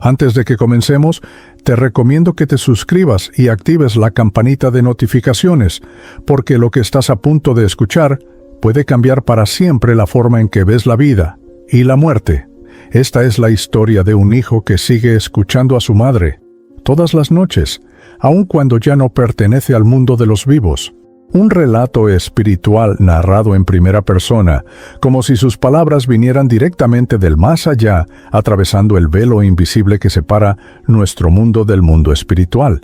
Antes de que comencemos, te recomiendo que te suscribas y actives la campanita de notificaciones, porque lo que estás a punto de escuchar puede cambiar para siempre la forma en que ves la vida y la muerte. Esta es la historia de un hijo que sigue escuchando a su madre todas las noches, aun cuando ya no pertenece al mundo de los vivos. Un relato espiritual narrado en primera persona, como si sus palabras vinieran directamente del más allá, atravesando el velo invisible que separa nuestro mundo del mundo espiritual.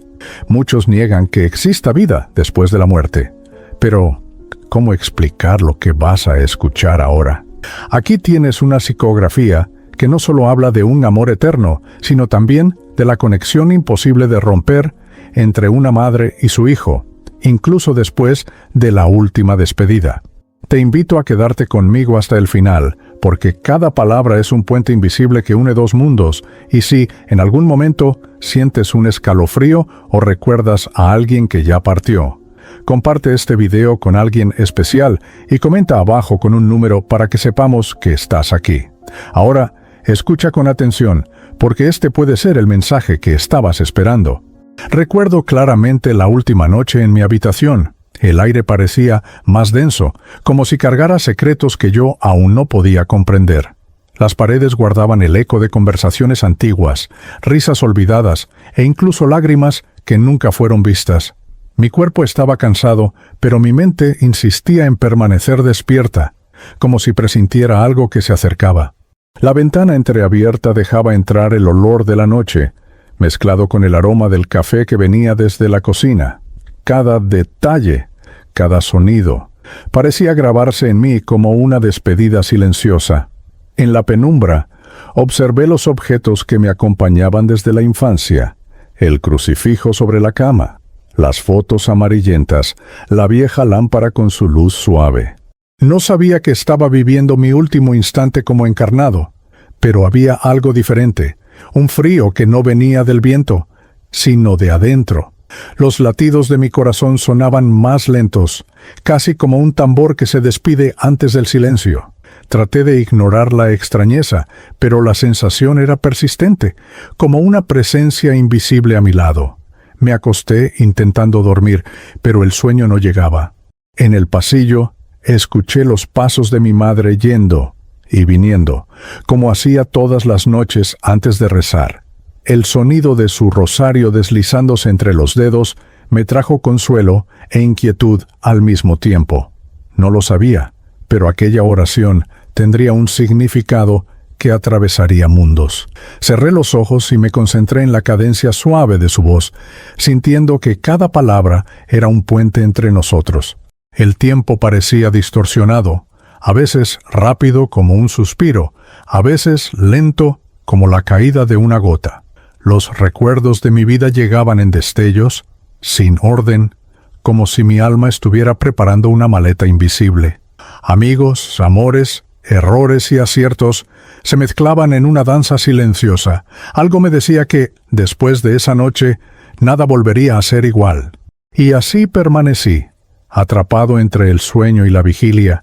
Muchos niegan que exista vida después de la muerte. Pero, ¿cómo explicar lo que vas a escuchar ahora? Aquí tienes una psicografía que no solo habla de un amor eterno, sino también de la conexión imposible de romper entre una madre y su hijo, incluso después de la última despedida. Te invito a quedarte conmigo hasta el final, porque cada palabra es un puente invisible que une dos mundos, y si en algún momento sientes un escalofrío o recuerdas a alguien que ya partió, comparte este video con alguien especial y comenta abajo con un número para que sepamos que estás aquí. Ahora, escucha con atención, porque este puede ser el mensaje que estabas esperando. Recuerdo claramente la última noche en mi habitación. El aire parecía más denso, como si cargara secretos que yo aún no podía comprender. Las paredes guardaban el eco de conversaciones antiguas, risas olvidadas e incluso lágrimas que nunca fueron vistas. Mi cuerpo estaba cansado, pero mi mente insistía en permanecer despierta, como si presintiera algo que se acercaba. La ventana entreabierta dejaba entrar el olor de la noche, mezclado con el aroma del café que venía desde la cocina. Cada detalle, cada sonido, parecía grabarse en mí como una despedida silenciosa. En la penumbra, observé los objetos que me acompañaban desde la infancia: el crucifijo sobre la cama, las fotos amarillentas, la vieja lámpara con su luz suave. No sabía que estaba viviendo mi último instante como encarnado, pero había algo diferente. Un frío que no venía del viento, sino de adentro. Los latidos de mi corazón sonaban más lentos, casi como un tambor que se despide antes del silencio. Traté de ignorar la extrañeza, pero la sensación era persistente, como una presencia invisible a mi lado. Me acosté intentando dormir, pero el sueño no llegaba. En el pasillo, escuché los pasos de mi madre yendo y viniendo, como hacía todas las noches antes de rezar. El sonido de su rosario deslizándose entre los dedos me trajo consuelo e inquietud al mismo tiempo. No lo sabía, pero aquella oración tendría un significado que atravesaría mundos. Cerré los ojos y me concentré en la cadencia suave de su voz, sintiendo que cada palabra era un puente entre nosotros. El tiempo parecía distorsionado, a veces rápido como un suspiro, a veces lento como la caída de una gota. Los recuerdos de mi vida llegaban en destellos, sin orden, como si mi alma estuviera preparando una maleta invisible. Amigos, amores, errores y aciertos se mezclaban en una danza silenciosa. Algo me decía que, después de esa noche, nada volvería a ser igual. Y así permanecí, atrapado entre el sueño y la vigilia,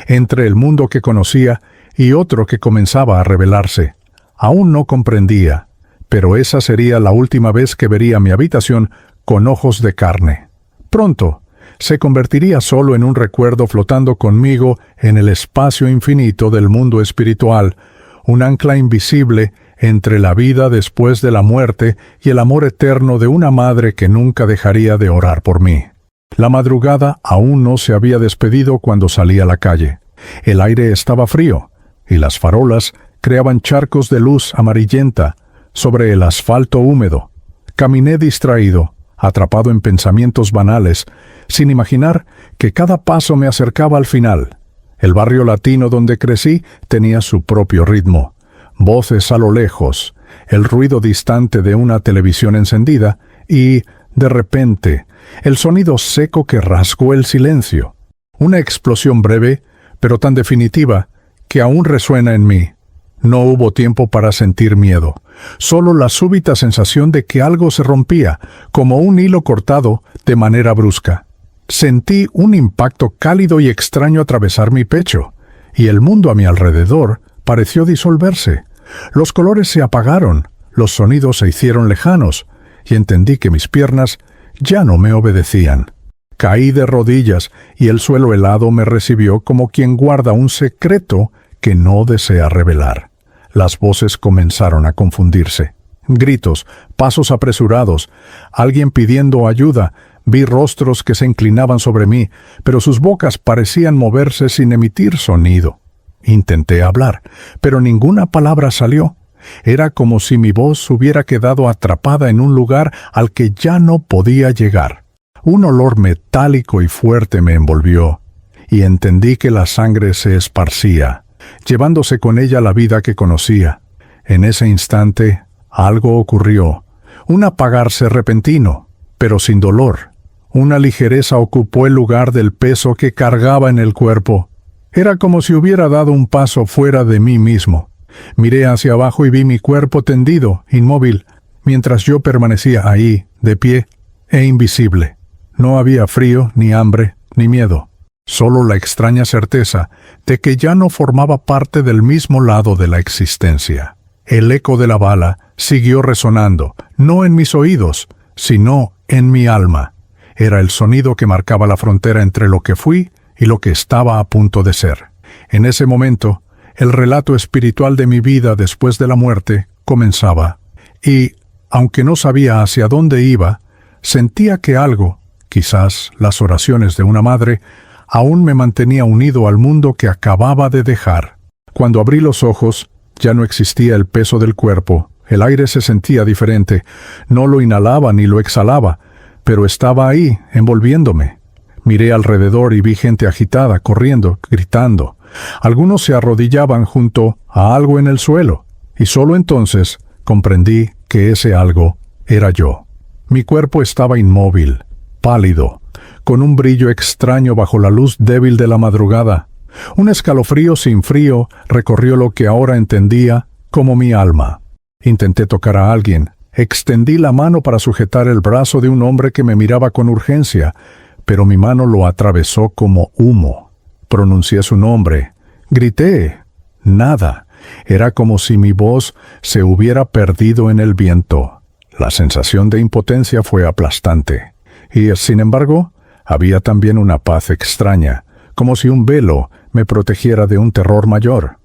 entre el mundo que conocía y otro que comenzaba a revelarse. Aún no comprendía, pero esa sería la última vez que vería mi habitación con ojos de carne. Pronto, se convertiría solo en un recuerdo flotando conmigo en el espacio infinito del mundo espiritual, un ancla invisible entre la vida después de la muerte y el amor eterno de una madre que nunca dejaría de orar por mí. La madrugada aún no se había despedido cuando salí a la calle. El aire estaba frío, y las farolas creaban charcos de luz amarillenta sobre el asfalto húmedo. Caminé distraído, atrapado en pensamientos banales, sin imaginar que cada paso me acercaba al final. El barrio latino donde crecí tenía su propio ritmo. Voces a lo lejos, el ruido distante de una televisión encendida y, de repente, el sonido seco que rasgó el silencio. Una explosión breve, pero tan definitiva, que aún resuena en mí. No hubo tiempo para sentir miedo, solo la súbita sensación de que algo se rompía, como un hilo cortado de manera brusca. Sentí un impacto cálido y extraño atravesar mi pecho, y el mundo a mi alrededor pareció disolverse. Los colores se apagaron, Los sonidos se hicieron lejanos, y entendí que mis piernas ya no me obedecían. Caí de rodillas, y el suelo helado me recibió como quien guarda un secreto que no desea revelar. Las voces comenzaron a confundirse. Gritos, pasos apresurados, alguien pidiendo ayuda. Vi rostros que se inclinaban sobre mí, pero sus bocas parecían moverse sin emitir sonido. Intenté hablar, pero ninguna palabra salió. Era como si mi voz hubiera quedado atrapada en un lugar al que ya no podía llegar. Un olor metálico y fuerte me envolvió, y entendí que la sangre se esparcía, llevándose con ella la vida que conocía. En ese instante, algo ocurrió, un apagarse repentino, pero sin dolor. Una ligereza ocupó el lugar del peso que cargaba en el cuerpo. Era como si hubiera dado un paso fuera de mí mismo. Miré hacia abajo y vi mi cuerpo tendido, inmóvil, mientras yo permanecía ahí, de pie e invisible. No había frío, ni hambre, ni miedo. Solo la extraña certeza de que ya no formaba parte del mismo lado de la existencia. El eco de la bala siguió resonando, no en mis oídos, sino en mi alma. Era el sonido que marcaba la frontera entre lo que fui y lo que estaba a punto de ser. En ese momento, el relato espiritual de mi vida después de la muerte comenzaba. Y, aunque no sabía hacia dónde iba, sentía que algo, quizás las oraciones de una madre, aún me mantenía unido al mundo que acababa de dejar. Cuando abrí los ojos, ya no existía el peso del cuerpo, el aire se sentía diferente, no lo inhalaba ni lo exhalaba, pero estaba ahí, envolviéndome. Miré alrededor y vi gente agitada, corriendo, gritando. Algunos se arrodillaban junto a algo en el suelo, y solo entonces comprendí que ese algo era yo. Mi cuerpo estaba inmóvil, pálido, con un brillo extraño bajo la luz débil de la madrugada. Un escalofrío sin frío recorrió lo que ahora entendía como mi alma. Intenté tocar a alguien. Extendí la mano para sujetar el brazo de un hombre que me miraba con urgencia, pero mi mano lo atravesó como humo. Pronuncié su nombre. Grité. Nada. Era como si mi voz se hubiera perdido en el viento. La sensación de impotencia fue aplastante. Y, sin embargo, había también una paz extraña, como si un velo me protegiera de un terror mayor.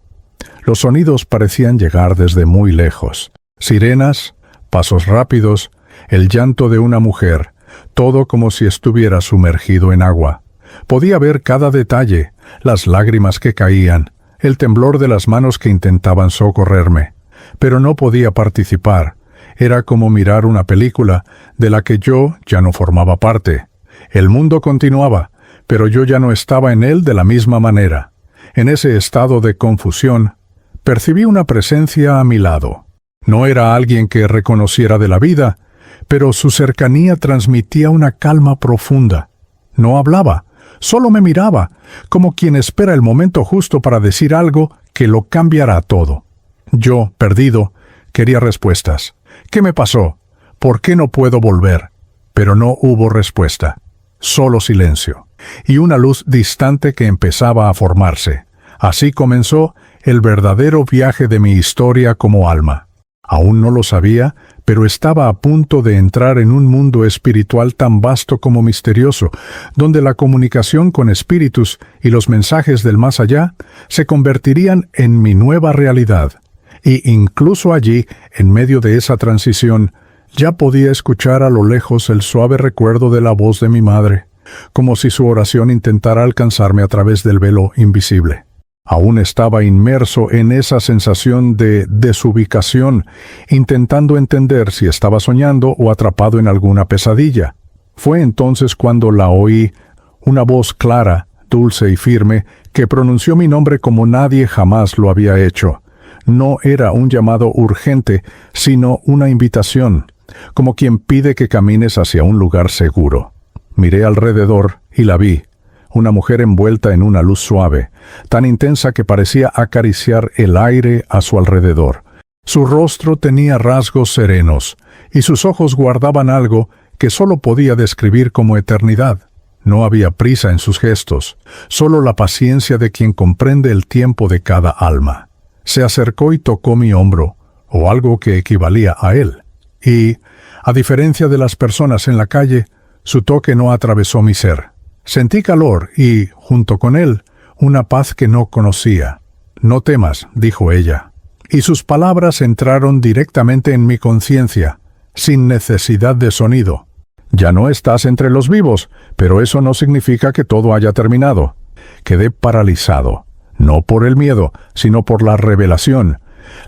Los sonidos parecían llegar desde muy lejos. Sirenas, pasos rápidos, el llanto de una mujer, todo como si estuviera sumergido en agua. Podía ver cada detalle, las lágrimas que caían, el temblor de las manos que intentaban socorrerme. Pero no podía participar. Era como mirar una película de la que yo ya no formaba parte. El mundo continuaba, pero yo ya no estaba en él de la misma manera. En ese estado de confusión, percibí una presencia a mi lado. No era alguien que reconociera de la vida, pero su cercanía transmitía una calma profunda. No hablaba, solo me miraba, como quien espera el momento justo para decir algo que lo cambiará todo. Yo, perdido, quería respuestas. ¿Qué me pasó? ¿Por qué no puedo volver? Pero no hubo respuesta. Solo silencio. Y una luz distante que empezaba a formarse. Así comenzó el verdadero viaje de mi historia como alma. Aún no lo sabía, pero estaba a punto de entrar en un mundo espiritual tan vasto como misterioso, donde la comunicación con espíritus y los mensajes del más allá se convertirían en mi nueva realidad. Y incluso allí, en medio de esa transición, ya podía escuchar a lo lejos el suave recuerdo de la voz de mi madre, como si su oración intentara alcanzarme a través del velo invisible. Aún estaba inmerso en esa sensación de desubicación, intentando entender si estaba soñando o atrapado en alguna pesadilla. Fue entonces cuando la oí, una voz clara, dulce y firme, que pronunció mi nombre como nadie jamás lo había hecho. No era un llamado urgente, sino una invitación, como quien pide que camines hacia un lugar seguro. Miré alrededor y la vi. Una mujer envuelta en una luz suave, tan intensa que parecía acariciar el aire a su alrededor. Su rostro tenía rasgos serenos, y sus ojos guardaban algo que solo podía describir como eternidad. No había prisa en sus gestos, solo la paciencia de quien comprende el tiempo de cada alma. Se acercó y tocó mi hombro, o algo que equivalía a él. Y, a diferencia de las personas en la calle, su toque no atravesó mi ser. Sentí calor y, junto con él, una paz que no conocía. «No temas», dijo ella. Y sus palabras entraron directamente en mi conciencia, sin necesidad de sonido. «Ya no estás entre los vivos, pero eso no significa que todo haya terminado». Quedé paralizado, no por el miedo, sino por la revelación.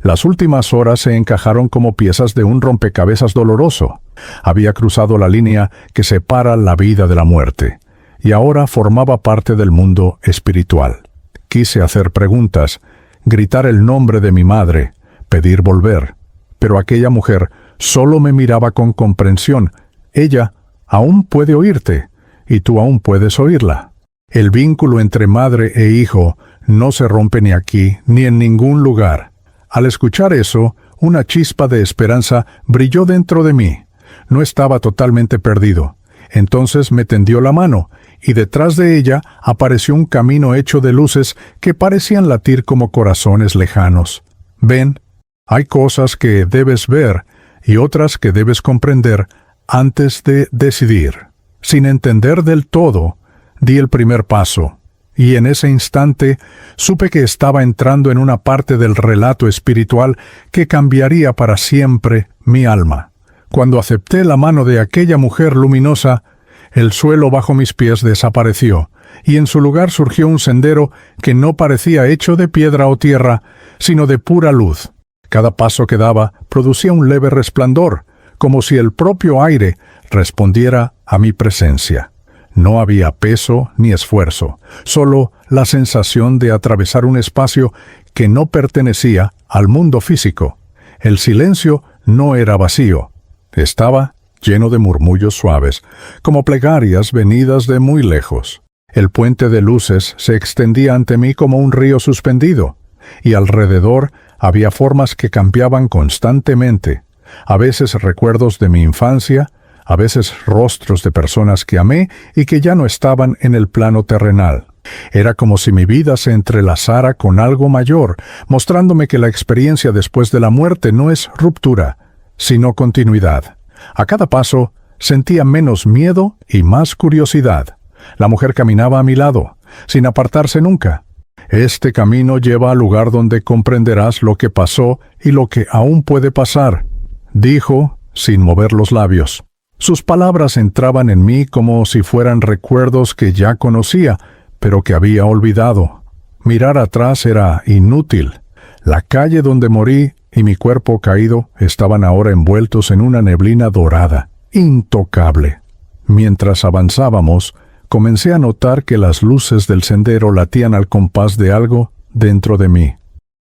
Las últimas horas se encajaron como piezas de un rompecabezas doloroso. Había cruzado la línea que separa la vida de la muerte, y ahora formaba parte del mundo espiritual. Quise hacer preguntas, gritar el nombre de mi madre, pedir volver. Pero aquella mujer solo me miraba con comprensión. Ella aún puede oírte, y tú aún puedes oírla. El vínculo entre madre e hijo no se rompe ni aquí ni en ningún lugar. Al escuchar eso, una chispa de esperanza brilló dentro de mí. No estaba totalmente perdido. Entonces me tendió la mano, y detrás de ella apareció un camino hecho de luces que parecían latir como corazones lejanos. Ven, hay cosas que debes ver y otras que debes comprender antes de decidir. Sin entender del todo, di el primer paso, y en ese instante supe que estaba entrando en una parte del relato espiritual que cambiaría para siempre mi alma. Cuando acepté la mano de aquella mujer luminosa, el suelo bajo mis pies desapareció, y en su lugar surgió un sendero que no parecía hecho de piedra o tierra, sino de pura luz. Cada paso que daba producía un leve resplandor, como si el propio aire respondiera a mi presencia. No había peso ni esfuerzo, solo la sensación de atravesar un espacio que no pertenecía al mundo físico. El silencio no era vacío, estaba lleno de murmullos suaves, como plegarias venidas de muy lejos. El puente de luces se extendía ante mí como un río suspendido, y alrededor había formas que cambiaban constantemente, a veces recuerdos de mi infancia, a veces rostros de personas que amé y que ya no estaban en el plano terrenal. Era como si mi vida se entrelazara con algo mayor, mostrándome que la experiencia después de la muerte no es ruptura, sino continuidad. A cada paso sentía menos miedo y más curiosidad. La mujer caminaba a mi lado, sin apartarse nunca. Este camino lleva al lugar donde comprenderás lo que pasó y lo que aún puede pasar, dijo, sin mover los labios. Sus palabras entraban en mí como si fueran recuerdos que ya conocía, pero que había olvidado. Mirar atrás era inútil. La calle donde morí y mi cuerpo caído estaban ahora envueltos en una neblina dorada, intocable. Mientras avanzábamos, comencé a notar que las luces del sendero latían al compás de algo dentro de mí.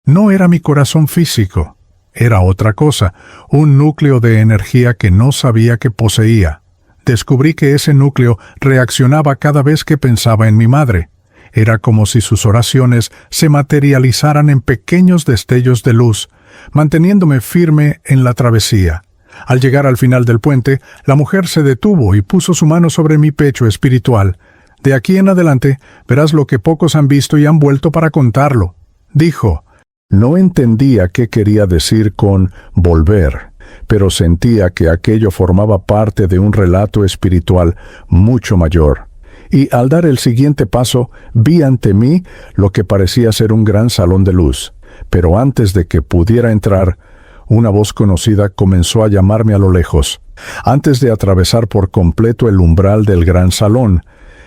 No era mi corazón físico. Era otra cosa, un núcleo de energía que no sabía que poseía. Descubrí que ese núcleo reaccionaba cada vez que pensaba en mi madre. Era como si sus oraciones se materializaran en pequeños destellos de luz, manteniéndome firme en la travesía. Al llegar al final del puente, la mujer se detuvo y puso su mano sobre mi pecho espiritual. «De aquí en adelante verás lo que pocos han visto y han vuelto para contarlo», dijo. No entendía qué quería decir con volver, pero sentía que aquello formaba parte de un relato espiritual mucho mayor. Y al dar el siguiente paso, vi ante mí lo que parecía ser un gran salón de luz. Pero antes de que pudiera entrar, una voz conocida comenzó a llamarme a lo lejos. Antes de atravesar por completo el umbral del gran salón,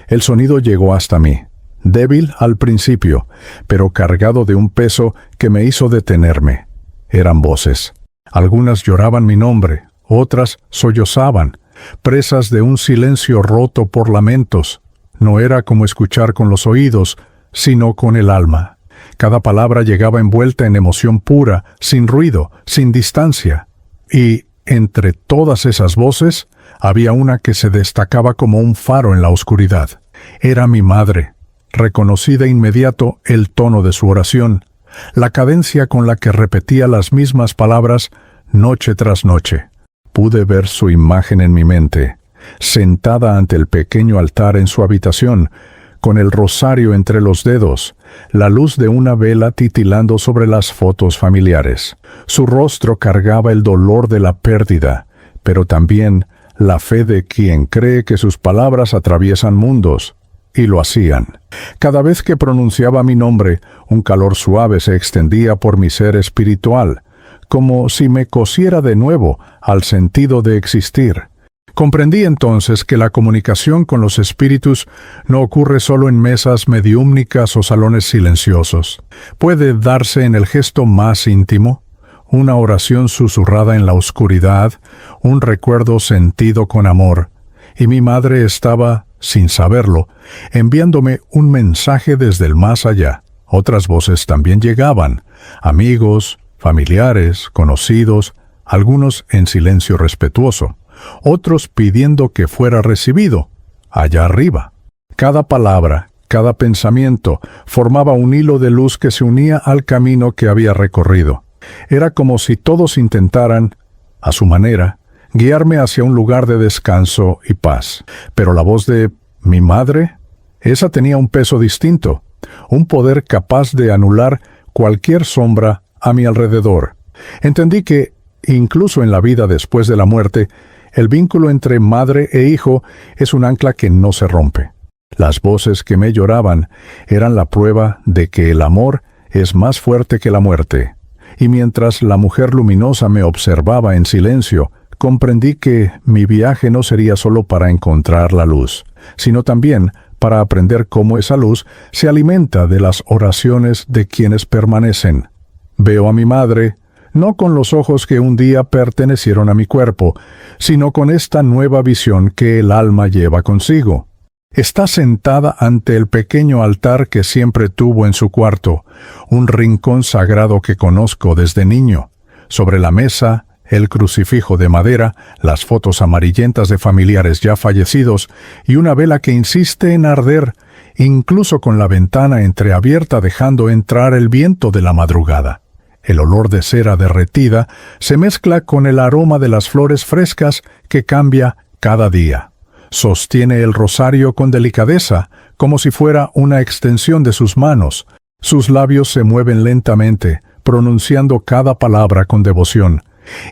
el sonido llegó hasta mí. Débil al principio, pero cargado de un peso que me hizo detenerme. Eran voces. Algunas lloraban mi nombre, otras sollozaban, presas de un silencio roto por lamentos. No era como escuchar con los oídos, sino con el alma. Cada palabra llegaba envuelta en emoción pura, sin ruido, sin distancia. Y, entre todas esas voces, había una que se destacaba como un faro en la oscuridad. Era mi madre. Reconocí de inmediato el tono de su oración, la cadencia con la que repetía las mismas palabras noche tras noche. Pude ver su imagen en mi mente, sentada ante el pequeño altar en su habitación, con el rosario entre los dedos, la luz de una vela titilando sobre las fotos familiares. Su rostro cargaba el dolor de la pérdida, pero también la fe de quien cree que sus palabras atraviesan mundos. Y lo hacían. Cada vez que pronunciaba mi nombre, un calor suave se extendía por mi ser espiritual, como si me cosiera de nuevo al sentido de existir. Comprendí entonces que la comunicación con los espíritus no ocurre solo en mesas mediúmnicas o salones silenciosos. Puede darse en el gesto más íntimo, una oración susurrada en la oscuridad, un recuerdo sentido con amor. Y mi madre estaba, sin saberlo, enviándome un mensaje desde el más allá. Otras voces también llegaban, amigos, familiares, conocidos, algunos en silencio respetuoso, otros pidiendo que fuera recibido, allá arriba. Cada palabra, cada pensamiento, formaba un hilo de luz que se unía al camino que había recorrido. Era como si todos intentaran, a su manera, guiarme hacia un lugar de descanso y paz. Pero la voz de mi madre, esa tenía un peso distinto, un poder capaz de anular cualquier sombra a mi alrededor. Entendí que, incluso en la vida después de la muerte, el vínculo entre madre e hijo es un ancla que no se rompe. Las voces que me lloraban eran la prueba de que el amor es más fuerte que la muerte. Y mientras la mujer luminosa me observaba en silencio, comprendí que mi viaje no sería solo para encontrar la luz, sino también para aprender cómo esa luz se alimenta de las oraciones de quienes permanecen. Veo a mi madre, no con los ojos que un día pertenecieron a mi cuerpo, sino con esta nueva visión que el alma lleva consigo. Está sentada ante el pequeño altar que siempre tuvo en su cuarto, un rincón sagrado que conozco desde niño. Sobre la mesa, el crucifijo de madera, las fotos amarillentas de familiares ya fallecidos y una vela que insiste en arder, incluso con la ventana entreabierta dejando entrar el viento de la madrugada. El olor de cera derretida se mezcla con el aroma de las flores frescas que cambia cada día. Sostiene el rosario con delicadeza, como si fuera una extensión de sus manos. Sus labios se mueven lentamente, pronunciando cada palabra con devoción.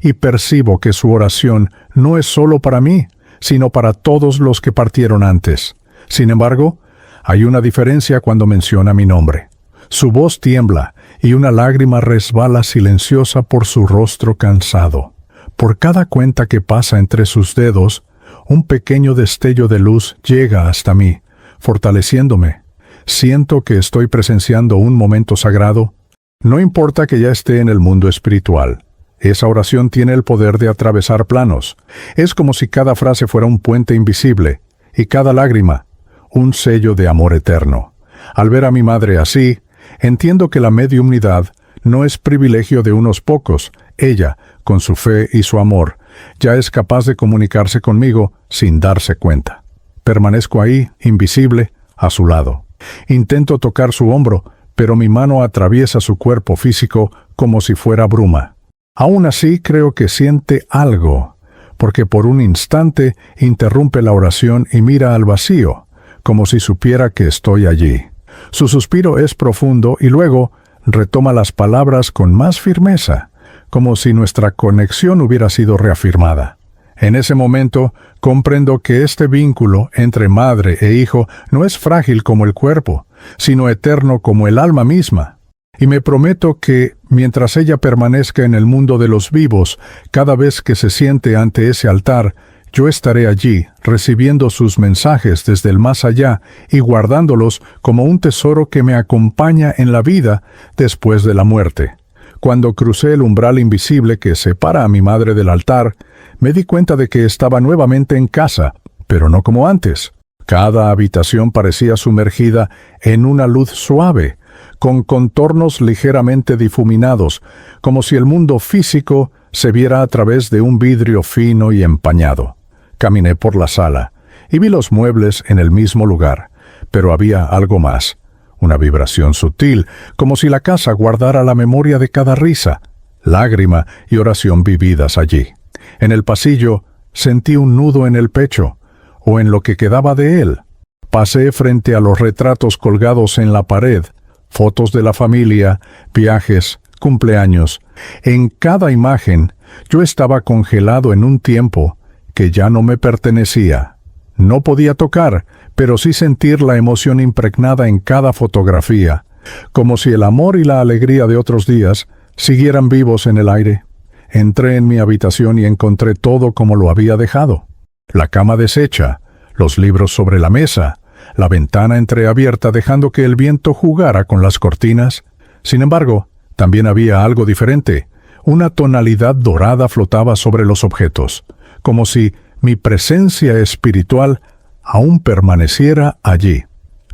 Y percibo que su oración no es solo para mí, sino para todos los que partieron antes. Sin embargo, hay una diferencia cuando menciona mi nombre. Su voz tiembla y una lágrima resbala silenciosa por su rostro cansado. Por cada cuenta que pasa entre sus dedos, un pequeño destello de luz llega hasta mí, fortaleciéndome. Siento que estoy presenciando un momento sagrado. No importa que ya esté en el mundo espiritual. Esa oración tiene el poder de atravesar planos. Es como si cada frase fuera un puente invisible, y cada lágrima, un sello de amor eterno. Al ver a mi madre así, entiendo que la mediumnidad no es privilegio de unos pocos. Ella, con su fe y su amor, ya es capaz de comunicarse conmigo sin darse cuenta. Permanezco ahí, invisible, a su lado. Intento tocar su hombro, pero mi mano atraviesa su cuerpo físico como si fuera bruma. Aún así creo que siente algo, porque por un instante interrumpe la oración y mira al vacío, como si supiera que estoy allí. Su suspiro es profundo y luego retoma las palabras con más firmeza, como si nuestra conexión hubiera sido reafirmada. En ese momento comprendo que este vínculo entre madre e hijo no es frágil como el cuerpo, sino eterno como el alma misma. Y me prometo que, mientras ella permanezca en el mundo de los vivos, cada vez que se siente ante ese altar, yo estaré allí, recibiendo sus mensajes desde el más allá y guardándolos como un tesoro que me acompaña en la vida después de la muerte. Cuando crucé el umbral invisible que separa a mi madre del altar, me di cuenta de que estaba nuevamente en casa, pero no como antes. Cada habitación parecía sumergida en una luz suave, con contornos ligeramente difuminados, como si el mundo físico se viera a través de un vidrio fino y empañado. Caminé por la sala y vi los muebles en el mismo lugar, pero había algo más, una vibración sutil, como si la casa guardara la memoria de cada risa, lágrima y oración vividas allí. En el pasillo sentí un nudo en el pecho, o en lo que quedaba de él. Pasé frente a los retratos colgados en la pared, fotos de la familia, viajes, cumpleaños. En cada imagen, yo estaba congelado en un tiempo que ya no me pertenecía. No podía tocar, pero sí sentir la emoción impregnada en cada fotografía, como si el amor y la alegría de otros días siguieran vivos en el aire. Entré en mi habitación y encontré todo como lo había dejado. La cama deshecha, los libros sobre la mesa, la ventana entreabierta dejando que el viento jugara con las cortinas. Sin embargo, también había algo diferente. Una tonalidad dorada flotaba sobre los objetos, como si mi presencia espiritual aún permaneciera allí.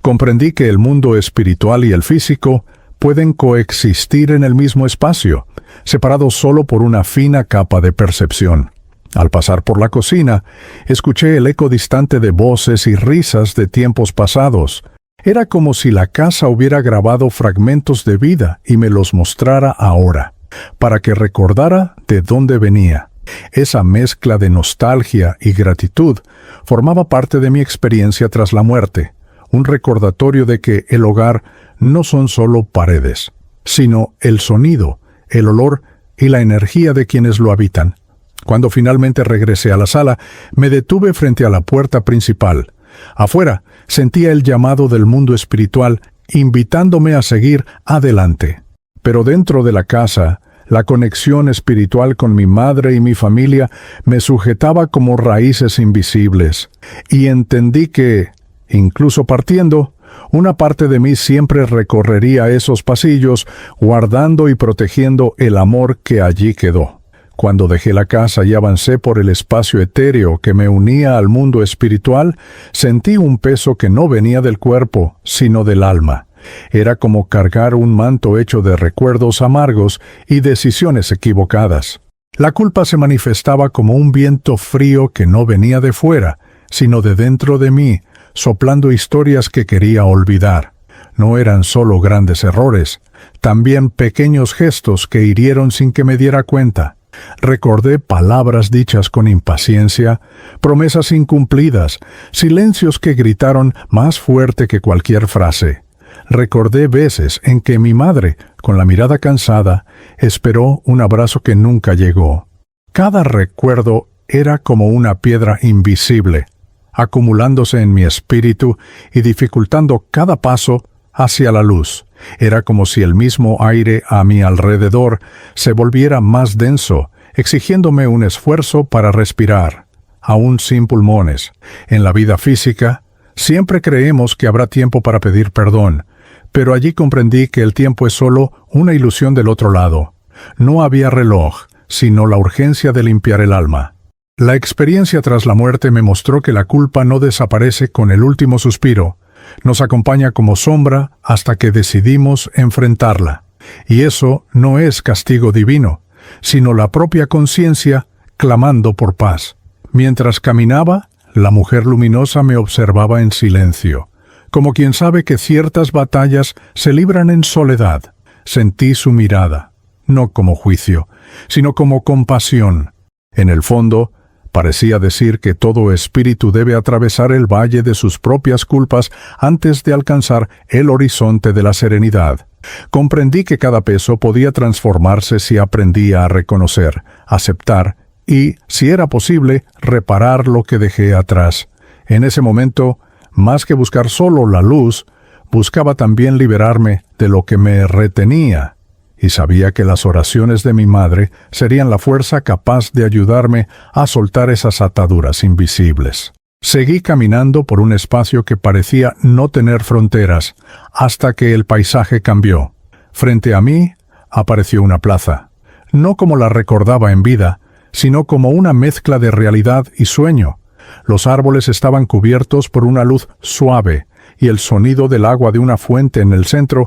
Comprendí que el mundo espiritual y el físico pueden coexistir en el mismo espacio, separados solo por una fina capa de percepción. Al pasar por la cocina, escuché el eco distante de voces y risas de tiempos pasados. Era como si la casa hubiera grabado fragmentos de vida y me los mostrara ahora, para que recordara de dónde venía. Esa mezcla de nostalgia y gratitud formaba parte de mi experiencia tras la muerte, un recordatorio de que el hogar no son solo paredes, sino el sonido, el olor y la energía de quienes lo habitan. Cuando finalmente regresé a la sala, me detuve frente a la puerta principal. Afuera, sentía el llamado del mundo espiritual, invitándome a seguir adelante. Pero dentro de la casa, la conexión espiritual con mi madre y mi familia me sujetaba como raíces invisibles, y entendí que, incluso partiendo, una parte de mí siempre recorrería esos pasillos, guardando y protegiendo el amor que allí quedó. Cuando dejé la casa y avancé por el espacio etéreo que me unía al mundo espiritual, sentí un peso que no venía del cuerpo, sino del alma. Era como cargar un manto hecho de recuerdos amargos y decisiones equivocadas. La culpa se manifestaba como un viento frío que no venía de fuera, sino de dentro de mí, soplando historias que quería olvidar. No eran solo grandes errores, también pequeños gestos que hirieron sin que me diera cuenta. Recordé palabras dichas con impaciencia, promesas incumplidas, silencios que gritaron más fuerte que cualquier frase. Recordé veces en que mi madre, con la mirada cansada, esperó un abrazo que nunca llegó. Cada recuerdo era como una piedra invisible, acumulándose en mi espíritu y dificultando cada paso hacia la luz. Era como si el mismo aire a mi alrededor se volviera más denso, exigiéndome un esfuerzo para respirar, aún sin pulmones. En la vida física, siempre creemos que habrá tiempo para pedir perdón, pero allí comprendí que el tiempo es solo una ilusión del otro lado. No había reloj, sino la urgencia de limpiar el alma. La experiencia tras la muerte me mostró que la culpa no desaparece con el último suspiro, nos acompaña como sombra hasta que decidimos enfrentarla. Y eso no es castigo divino, sino la propia conciencia clamando por paz. Mientras caminaba, la mujer luminosa me observaba en silencio, como quien sabe que ciertas batallas se libran en soledad. Sentí su mirada, no como juicio, sino como compasión. En el fondo, parecía decir que todo espíritu debe atravesar el valle de sus propias culpas antes de alcanzar el horizonte de la serenidad. Comprendí que cada peso podía transformarse si aprendía a reconocer, aceptar y, si era posible, reparar lo que dejé atrás. En ese momento, más que buscar solo la luz, buscaba también liberarme de lo que me retenía, y sabía que las oraciones de mi madre serían la fuerza capaz de ayudarme a soltar esas ataduras invisibles. Seguí caminando por un espacio que parecía no tener fronteras, hasta que el paisaje cambió. Frente a mí apareció una plaza, no como la recordaba en vida, sino como una mezcla de realidad y sueño. Los árboles estaban cubiertos por una luz suave, y el sonido del agua de una fuente en el centro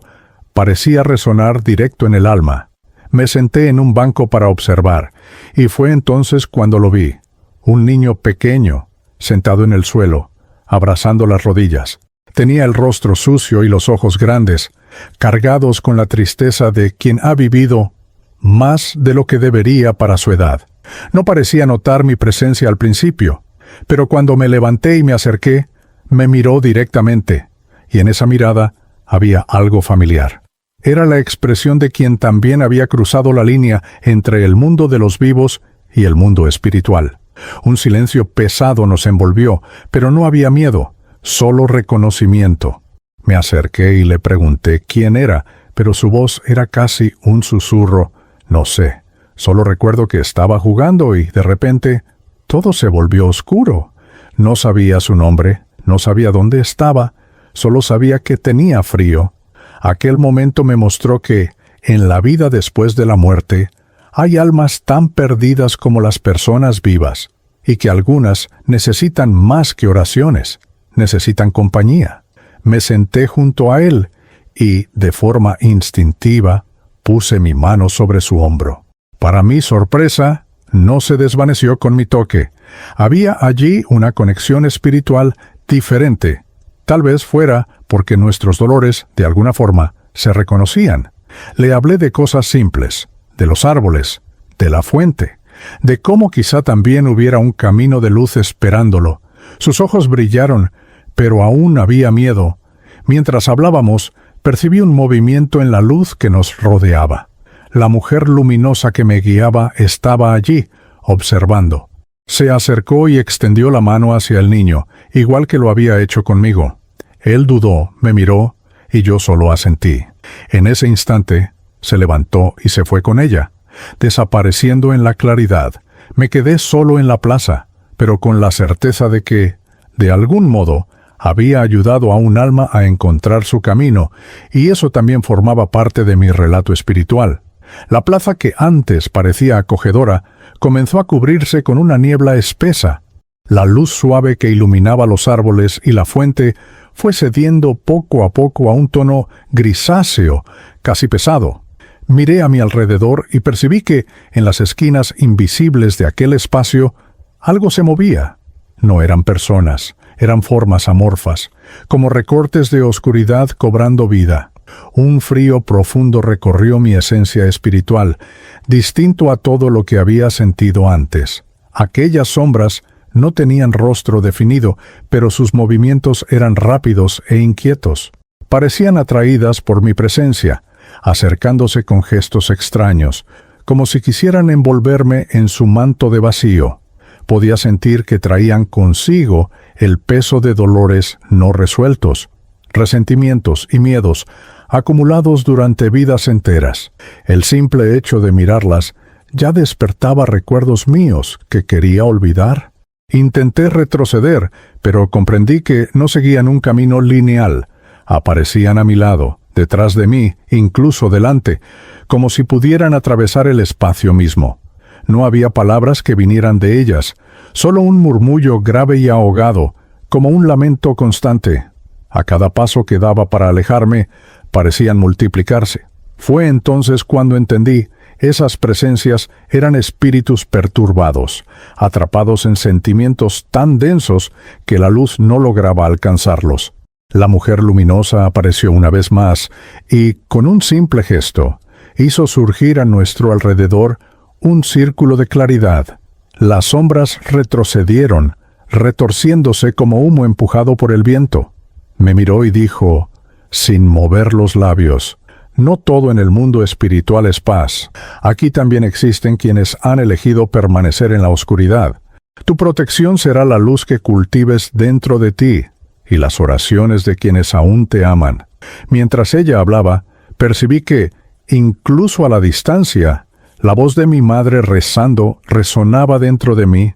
parecía resonar directo en el alma. Me senté en un banco para observar, y fue entonces cuando lo vi. Un niño pequeño, sentado en el suelo, abrazando las rodillas. Tenía el rostro sucio y los ojos grandes, cargados con la tristeza de quien ha vivido más de lo que debería para su edad. No parecía notar mi presencia al principio, pero cuando me levanté y me acerqué, Me miró directamente, y en esa mirada había algo familiar. Era la expresión de quien también había cruzado la línea entre el mundo de los vivos y el mundo espiritual. Un silencio pesado nos envolvió, pero no había miedo, solo reconocimiento. Me acerqué y le pregunté quién era, pero su voz era casi un susurro. No sé, solo recuerdo que estaba jugando y, de repente, todo se volvió oscuro. No sabía su nombre, no sabía dónde estaba, solo sabía que tenía frío. Aquel momento me mostró que, en la vida después de la muerte, hay almas tan perdidas como las personas vivas, y que algunas necesitan más que oraciones, necesitan compañía. Me senté junto a él y, de forma instintiva, puse mi mano sobre su hombro. Para mi sorpresa, no se desvaneció con mi toque. Había allí una conexión espiritual diferente. Tal vez fuera porque nuestros dolores, de alguna forma, se reconocían. Le hablé de cosas simples, de los árboles, de la fuente, de cómo quizá también hubiera un camino de luz esperándolo. Sus ojos brillaron, pero aún había miedo. Mientras hablábamos, percibí un movimiento en la luz que nos rodeaba. La mujer luminosa que me guiaba estaba allí, observando. Se acercó y extendió la mano hacia el niño, igual que lo había hecho conmigo. Él dudó, me miró, y yo solo asentí. En ese instante, se levantó y se fue con ella, desapareciendo en la claridad. Me quedé solo en la plaza, pero con la certeza de que, de algún modo, había ayudado a un alma a encontrar su camino, y eso también formaba parte de mi relato espiritual. La plaza que antes parecía acogedora comenzó a cubrirse con una niebla espesa. La luz suave que iluminaba los árboles y la fuente fue cediendo poco a poco a un tono grisáceo, casi pesado. Miré a mi alrededor y percibí que, en las esquinas invisibles de aquel espacio, algo se movía. No eran personas, eran formas amorfas, como recortes de oscuridad cobrando vida. Un frío profundo recorrió mi esencia espiritual, distinto a todo lo que había sentido antes. Aquellas sombras no tenían rostro definido, pero sus movimientos eran rápidos e inquietos. Parecían atraídas por mi presencia, acercándose con gestos extraños, como si quisieran envolverme en su manto de vacío. Podía sentir que traían consigo el peso de dolores no resueltos, resentimientos y miedos acumulados durante vidas enteras. El simple hecho de mirarlas ya despertaba recuerdos míos que quería olvidar. Intenté retroceder, pero comprendí que no seguían un camino lineal. Aparecían a mi lado, detrás de mí, incluso delante, como si pudieran atravesar el espacio mismo. No había palabras que vinieran de ellas, solo un murmullo grave y ahogado, como un lamento constante. A cada paso que daba para alejarme, parecían multiplicarse. Fue entonces cuando entendí, esas presencias eran espíritus perturbados, atrapados en sentimientos tan densos que la luz no lograba alcanzarlos. La mujer luminosa apareció una vez más y, con un simple gesto, hizo surgir a nuestro alrededor un círculo de claridad. Las sombras retrocedieron, retorciéndose como humo empujado por el viento. Me miró y dijo, sin mover los labios, no todo en el mundo espiritual es paz. Aquí también existen quienes han elegido permanecer en la oscuridad. Tu protección será la luz que cultives dentro de ti y las oraciones de quienes aún te aman. Mientras ella hablaba, percibí que, incluso a la distancia, la voz de mi madre rezando resonaba dentro de mí.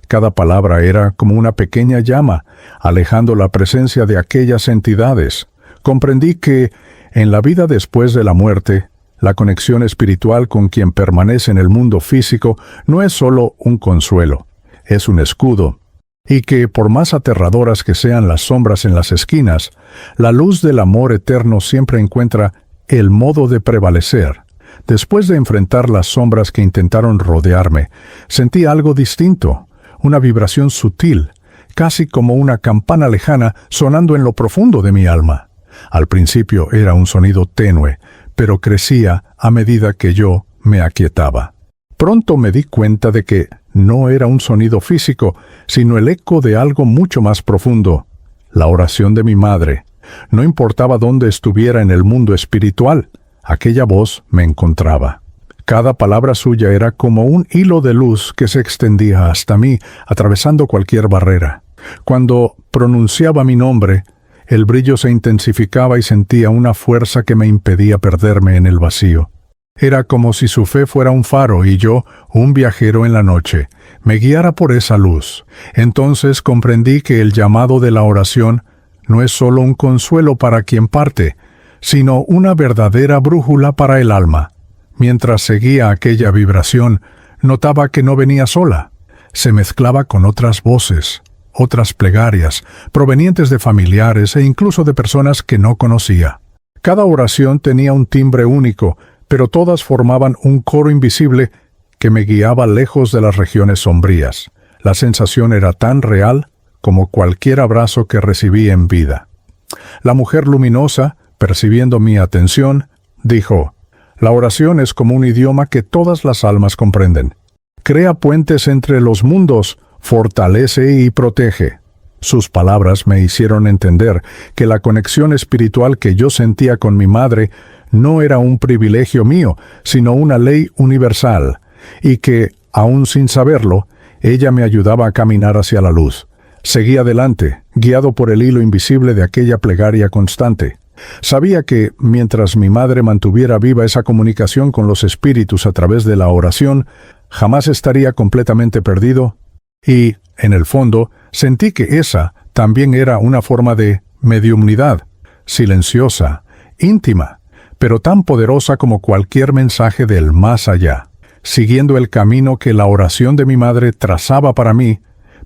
Cada palabra era como una pequeña llama, alejando la presencia de aquellas entidades. Comprendí que, en la vida después de la muerte, la conexión espiritual con quien permanece en el mundo físico no es solo un consuelo, es un escudo, y que, por más aterradoras que sean las sombras en las esquinas, la luz del amor eterno siempre encuentra el modo de prevalecer. Después de enfrentar las sombras que intentaron rodearme, sentí algo distinto, una vibración sutil, casi como una campana lejana sonando en lo profundo de mi alma. Al principio era un sonido tenue, pero crecía a medida que yo me aquietaba. Pronto me di cuenta de que no era un sonido físico, sino el eco de algo mucho más profundo, la oración de mi madre. No importaba dónde estuviera en el mundo espiritual, aquella voz me encontraba. Cada palabra suya era como un hilo de luz que se extendía hasta mí, atravesando cualquier barrera. Cuando pronunciaba mi nombre, el brillo se intensificaba y sentía una fuerza que me impedía perderme en el vacío. Era como si su fe fuera un faro y yo, un viajero en la noche, me guiara por esa luz. Entonces comprendí que el llamado de la oración no es solo un consuelo para quien parte, sino una verdadera brújula para el alma. Mientras seguía aquella vibración, notaba que no venía sola. Se mezclaba con otras voces, otras plegarias, provenientes de familiares e incluso de personas que no conocía. Cada oración tenía un timbre único, pero todas formaban un coro invisible que me guiaba lejos de las regiones sombrías. La sensación era tan real como cualquier abrazo que recibí en vida. La mujer luminosa, percibiendo mi atención, dijo: «La oración es como un idioma que todas las almas comprenden. Crea puentes entre los mundos, fortalece y protege». Sus palabras me hicieron entender que la conexión espiritual que yo sentía con mi madre no era un privilegio mío, sino una ley universal, y que, aún sin saberlo, ella me ayudaba a caminar hacia la luz. Seguí adelante, guiado por el hilo invisible de aquella plegaria constante. Sabía que, mientras mi madre mantuviera viva esa comunicación con los espíritus a través de la oración, jamás estaría completamente perdido, y, en el fondo, sentí que esa también era una forma de mediumnidad, silenciosa, íntima, pero tan poderosa como cualquier mensaje del más allá. Siguiendo el camino que la oración de mi madre trazaba para mí,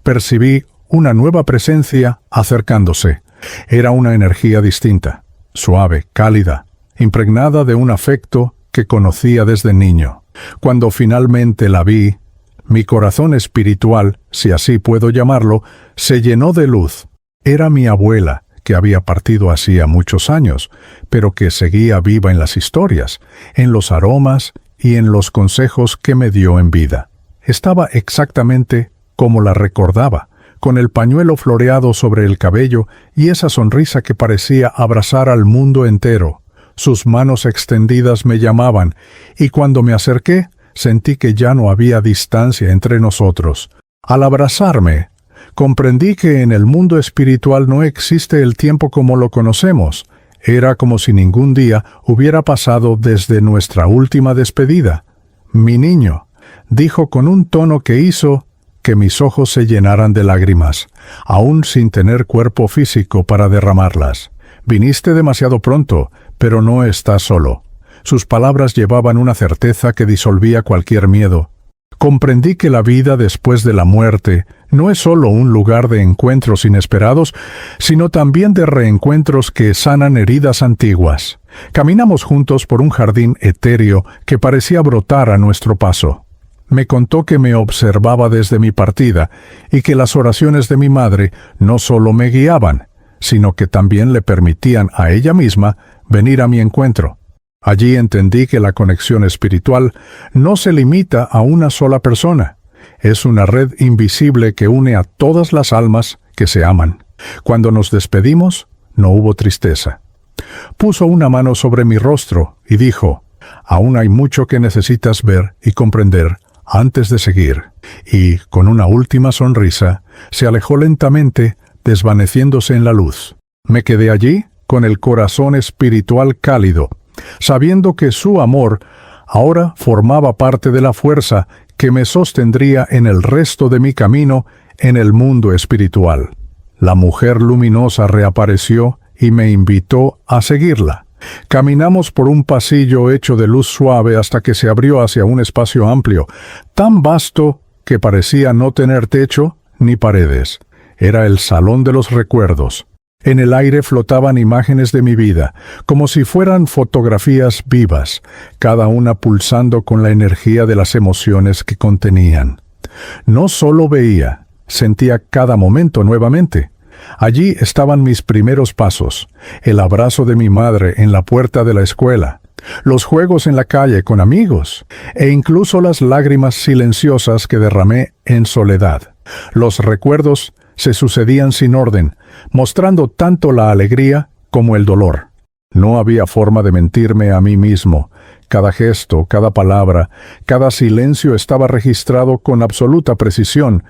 percibí una nueva presencia acercándose. Era una energía distinta, suave, cálida, impregnada de un afecto que conocía desde niño. Cuando finalmente la vi, mi corazón espiritual, si así puedo llamarlo, se llenó de luz. Era mi abuela, que había partido hacía muchos años, pero que seguía viva en las historias, en los aromas y en los consejos que me dio en vida. Estaba exactamente como la recordaba, con el pañuelo floreado sobre el cabello y esa sonrisa que parecía abrazar al mundo entero. Sus manos extendidas me llamaban, y cuando me acerqué, sentí que ya no había distancia entre nosotros. Al abrazarme, comprendí que en el mundo espiritual no existe el tiempo como lo conocemos. Era como si ningún día hubiera pasado desde nuestra última despedida. «Mi niño», dijo con un tono que hizo que mis ojos se llenaran de lágrimas, aún sin tener cuerpo físico para derramarlas. «Viniste demasiado pronto, pero no estás solo». Sus palabras llevaban una certeza que disolvía cualquier miedo. Comprendí que la vida después de la muerte no es solo un lugar de encuentros inesperados, sino también de reencuentros que sanan heridas antiguas. Caminamos juntos por un jardín etéreo que parecía brotar a nuestro paso. Me contó que me observaba desde mi partida y que las oraciones de mi madre no solo me guiaban, sino que también le permitían a ella misma venir a mi encuentro. Allí entendí que la conexión espiritual no se limita a una sola persona. Es una red invisible que une a todas las almas que se aman. Cuando nos despedimos, no hubo tristeza. Puso una mano sobre mi rostro y dijo: «Aún hay mucho que necesitas ver y comprender antes de seguir». Y, con una última sonrisa, se alejó lentamente, desvaneciéndose en la luz. Me quedé allí, con el corazón espiritual cálido, sabiendo que su amor ahora formaba parte de la fuerza que me sostendría en el resto de mi camino en el mundo espiritual. La mujer luminosa reapareció y me invitó a seguirla. Caminamos por un pasillo hecho de luz suave hasta que se abrió hacia un espacio amplio, tan vasto que parecía no tener techo ni paredes. Era el salón de los recuerdos. En el aire flotaban imágenes de mi vida, como si fueran fotografías vivas, cada una pulsando con la energía de las emociones que contenían. No solo veía, sentía cada momento nuevamente. Allí estaban mis primeros pasos, el abrazo de mi madre en la puerta de la escuela, los juegos en la calle con amigos, e incluso las lágrimas silenciosas que derramé en soledad. Los recuerdos se sucedían sin orden, mostrando tanto la alegría como el dolor. No había forma de mentirme a mí mismo. Cada gesto, cada palabra, cada silencio estaba registrado con absoluta precisión.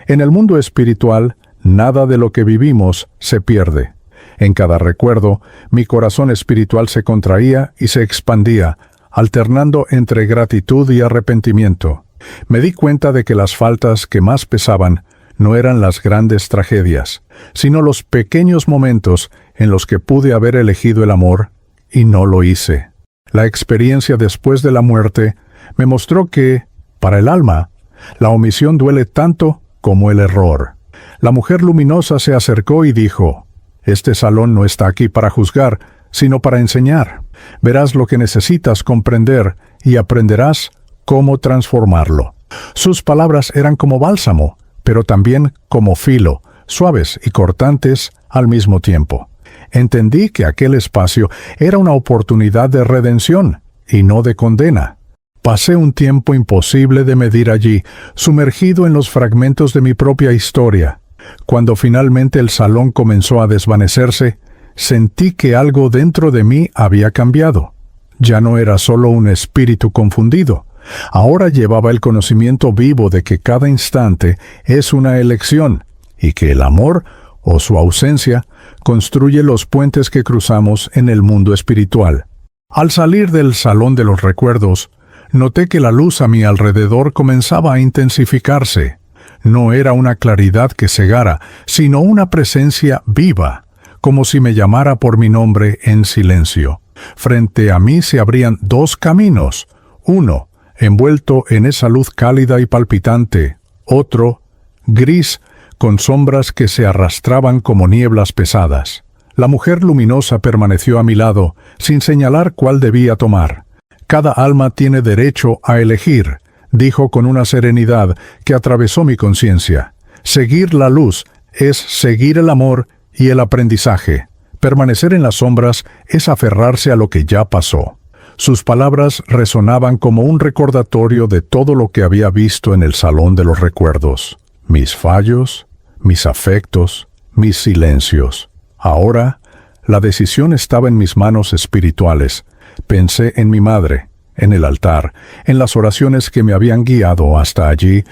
En el mundo espiritual, nada de lo que vivimos se pierde. En cada recuerdo, mi corazón espiritual se contraía y se expandía, alternando entre gratitud y arrepentimiento. Me di cuenta de que las faltas que más pesaban no eran las grandes tragedias, sino los pequeños momentos en los que pude haber elegido el amor y no lo hice. La experiencia después de la muerte me mostró que, para el alma, la omisión duele tanto como el error. La mujer luminosa se acercó y dijo: «Este salón no está aquí para juzgar, sino para enseñar. Verás lo que necesitas comprender y aprenderás cómo transformarlo». Sus palabras eran como bálsamo, pero también como filo, suaves y cortantes al mismo tiempo. Entendí que aquel espacio era una oportunidad de redención y no de condena. Pasé un tiempo imposible de medir allí, sumergido en los fragmentos de mi propia historia. Cuando finalmente el salón comenzó a desvanecerse, sentí que algo dentro de mí había cambiado. Ya no era solo un espíritu confundido. Ahora llevaba el conocimiento vivo de que cada instante es una elección y que el amor, o su ausencia, construye los puentes que cruzamos en el mundo espiritual. Al salir del salón de los recuerdos, noté que la luz a mi alrededor comenzaba a intensificarse. No era una claridad que cegara, sino una presencia viva, como si me llamara por mi nombre en silencio. Frente a mí se abrían dos caminos, uno envuelto en esa luz cálida y palpitante, otro, gris, con sombras que se arrastraban como nieblas pesadas. La mujer luminosa permaneció a mi lado, sin señalar cuál debía tomar. «Cada alma tiene derecho a elegir», dijo con una serenidad que atravesó mi conciencia. «Seguir la luz es seguir el amor y el aprendizaje. Permanecer en las sombras es aferrarse a lo que ya pasó». Sus palabras resonaban como un recordatorio de todo lo que había visto en el salón de los recuerdos. Mis fallos, mis afectos, mis silencios. Ahora, la decisión estaba en mis manos espirituales. Pensé en mi madre, en el altar, en las oraciones que me habían guiado hasta allí.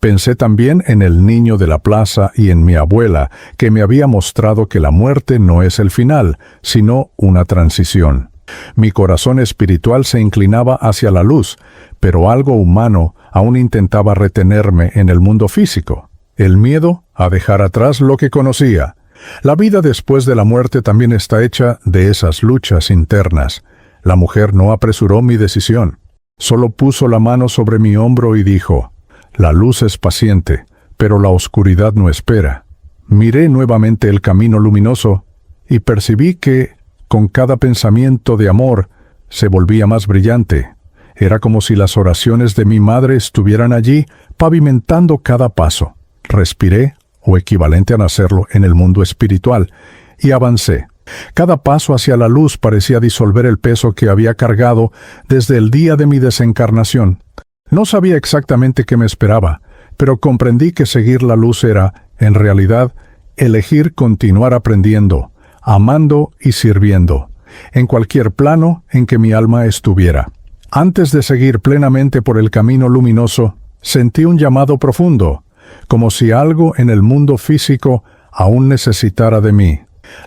Pensé también en el niño de la plaza y en mi abuela, que me había mostrado que la muerte no es el final, sino una transición. Mi corazón espiritual se inclinaba hacia la luz, pero algo humano aún intentaba retenerme en el mundo físico. El miedo a dejar atrás lo que conocía. La vida después de la muerte también está hecha de esas luchas internas. La mujer no apresuró mi decisión. Solo puso la mano sobre mi hombro y dijo: «La luz es paciente, pero la oscuridad no espera». Miré nuevamente el camino luminoso y percibí que, con cada pensamiento de amor, se volvía más brillante. Era como si las oraciones de mi madre estuvieran allí, pavimentando cada paso. Respiré, o equivalente a hacerlo en el mundo espiritual, y avancé. Cada paso hacia la luz parecía disolver el peso que había cargado desde el día de mi desencarnación. No sabía exactamente qué me esperaba, pero comprendí que seguir la luz era, en realidad, elegir continuar aprendiendo, amando y sirviendo, en cualquier plano en que mi alma estuviera. Antes de seguir plenamente por el camino luminoso, sentí un llamado profundo, como si algo en el mundo físico aún necesitara de mí.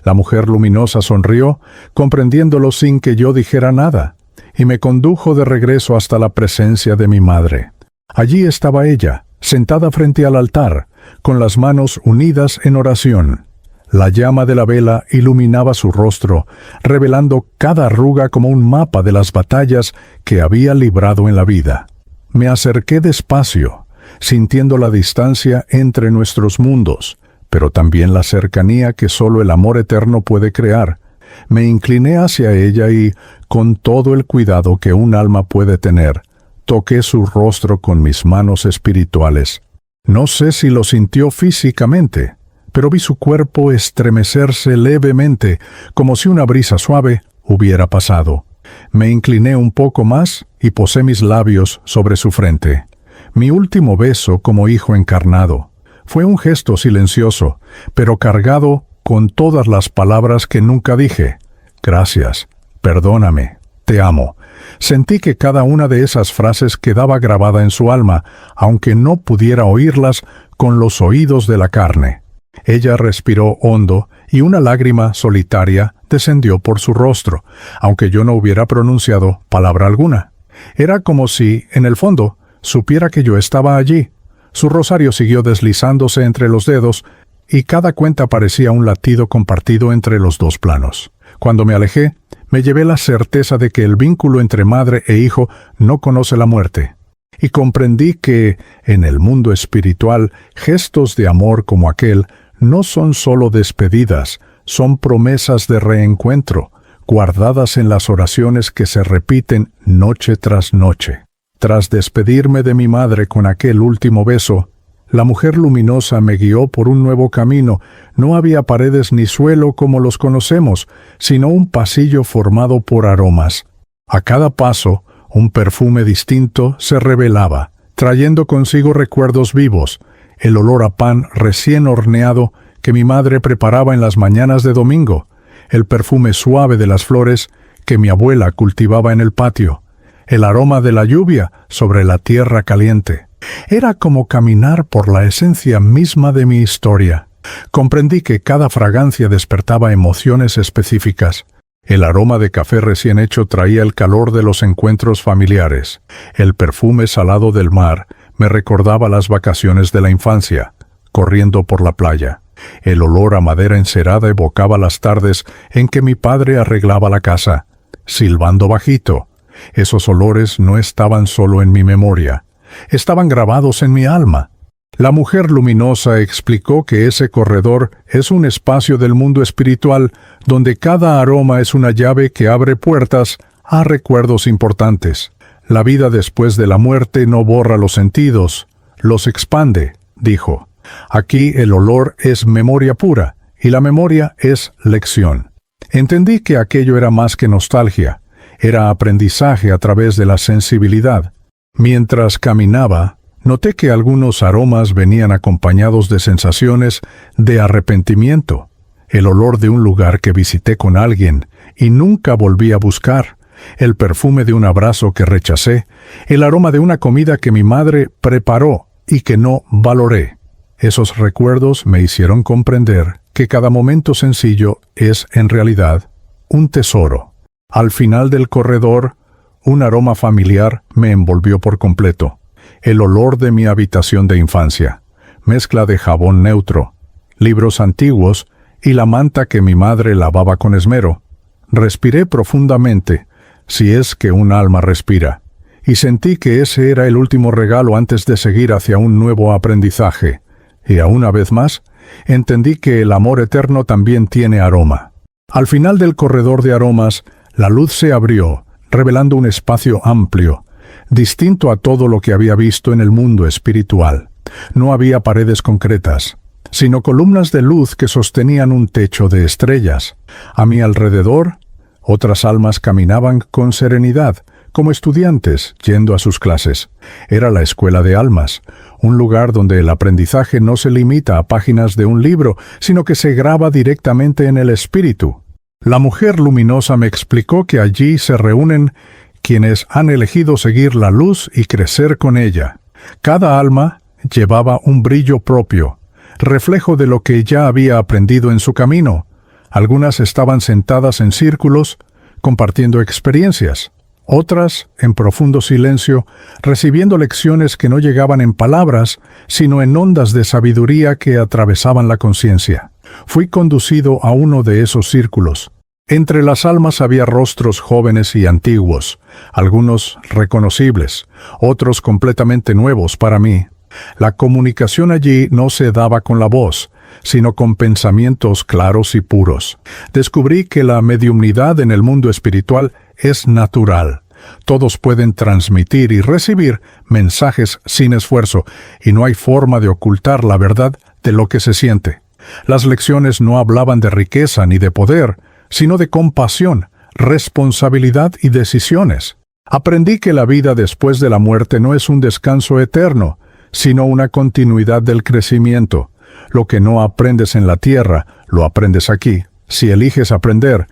La mujer luminosa sonrió, comprendiéndolo sin que yo dijera nada, y me condujo de regreso hasta la presencia de mi madre. Allí estaba ella, sentada frente al altar, con las manos unidas en oración. La llama de la vela iluminaba su rostro, revelando cada arruga como un mapa de las batallas que había librado en la vida. Me acerqué despacio, sintiendo la distancia entre nuestros mundos, pero también la cercanía que solo el amor eterno puede crear. Me incliné hacia ella y, con todo el cuidado que un alma puede tener, toqué su rostro con mis manos espirituales. No sé si lo sintió físicamente, pero vi su cuerpo estremecerse levemente, como si una brisa suave hubiera pasado. Me incliné un poco más y posé mis labios sobre su frente. Mi último beso como hijo encarnado. Fue un gesto silencioso, pero cargado con todas las palabras que nunca dije. Gracias, perdóname, te amo. Sentí que cada una de esas frases quedaba grabada en su alma, aunque no pudiera oírlas con los oídos de la carne. Ella respiró hondo y una lágrima solitaria descendió por su rostro, aunque yo no hubiera pronunciado palabra alguna. Era como si, en el fondo, supiera que yo estaba allí. Su rosario siguió deslizándose entre los dedos, y cada cuenta parecía un latido compartido entre los dos planos. Cuando me alejé, me llevé la certeza de que el vínculo entre madre e hijo no conoce la muerte. Y comprendí que, en el mundo espiritual, gestos de amor como aquel no son solo despedidas, son promesas de reencuentro, guardadas en las oraciones que se repiten noche tras noche. Tras despedirme de mi madre con aquel último beso, la mujer luminosa me guió por un nuevo camino. No había paredes ni suelo como los conocemos, sino un pasillo formado por aromas. A cada paso, un perfume distinto se revelaba, trayendo consigo recuerdos vivos, el olor a pan recién horneado que mi madre preparaba en las mañanas de domingo, el perfume suave de las flores que mi abuela cultivaba en el patio, el aroma de la lluvia sobre la tierra caliente. Era como caminar por la esencia misma de mi historia. Comprendí que cada fragancia despertaba emociones específicas. El aroma de café recién hecho traía el calor de los encuentros familiares. El perfume salado del mar me recordaba las vacaciones de la infancia, corriendo por la playa. El olor a madera encerada evocaba las tardes en que mi padre arreglaba la casa, silbando bajito. Esos olores no estaban solo en mi memoria, estaban grabados en mi alma. La mujer luminosa explicó que ese corredor es un espacio del mundo espiritual donde cada aroma es una llave que abre puertas a recuerdos importantes. La vida después de la muerte no borra los sentidos, los expande, dijo. Aquí el olor es memoria pura y la memoria es lección. Entendí que aquello era más que nostalgia, era aprendizaje a través de la sensibilidad. Mientras caminaba, noté que algunos aromas venían acompañados de sensaciones de arrepentimiento. El olor de un lugar que visité con alguien y nunca volví a buscar, el perfume de un abrazo que rechacé, el aroma de una comida que mi madre preparó y que no valoré. Esos recuerdos me hicieron comprender que cada momento sencillo es, en realidad, un tesoro. Al final del corredor, un aroma familiar me envolvió por completo. El olor de mi habitación de infancia, mezcla de jabón neutro, libros antiguos y la manta que mi madre lavaba con esmero. Respiré profundamente, si es que un alma respira, y sentí que ese era el último regalo antes de seguir hacia un nuevo aprendizaje. Y una vez más, entendí que el amor eterno también tiene aroma. Al final del corredor de aromas, la luz se abrió, revelando un espacio amplio, distinto a todo lo que había visto en el mundo espiritual. No había paredes concretas, sino columnas de luz que sostenían un techo de estrellas. A mi alrededor, otras almas caminaban con serenidad, como estudiantes yendo a sus clases. Era la escuela de almas, un lugar donde el aprendizaje no se limita a páginas de un libro, sino que se graba directamente en el espíritu. La mujer luminosa me explicó que allí se reúnen quienes han elegido seguir la luz y crecer con ella. Cada alma llevaba un brillo propio, reflejo de lo que ya había aprendido en su camino. Algunas estaban sentadas en círculos, compartiendo experiencias. Otras, en profundo silencio, recibiendo lecciones que no llegaban en palabras, sino en ondas de sabiduría que atravesaban la conciencia. Fui conducido a uno de esos círculos. Entre las almas había rostros jóvenes y antiguos, algunos reconocibles, otros completamente nuevos para mí. La comunicación allí no se daba con la voz, sino con pensamientos claros y puros. Descubrí que la mediumnidad en el mundo espiritual es natural. Todos pueden transmitir y recibir mensajes sin esfuerzo, y no hay forma de ocultar la verdad de lo que se siente. Las lecciones no hablaban de riqueza ni de poder, sino de compasión, responsabilidad y decisiones. Aprendí que la vida después de la muerte no es un descanso eterno, sino una continuidad del crecimiento. Lo que no aprendes en la tierra, lo aprendes aquí. Si eliges aprender,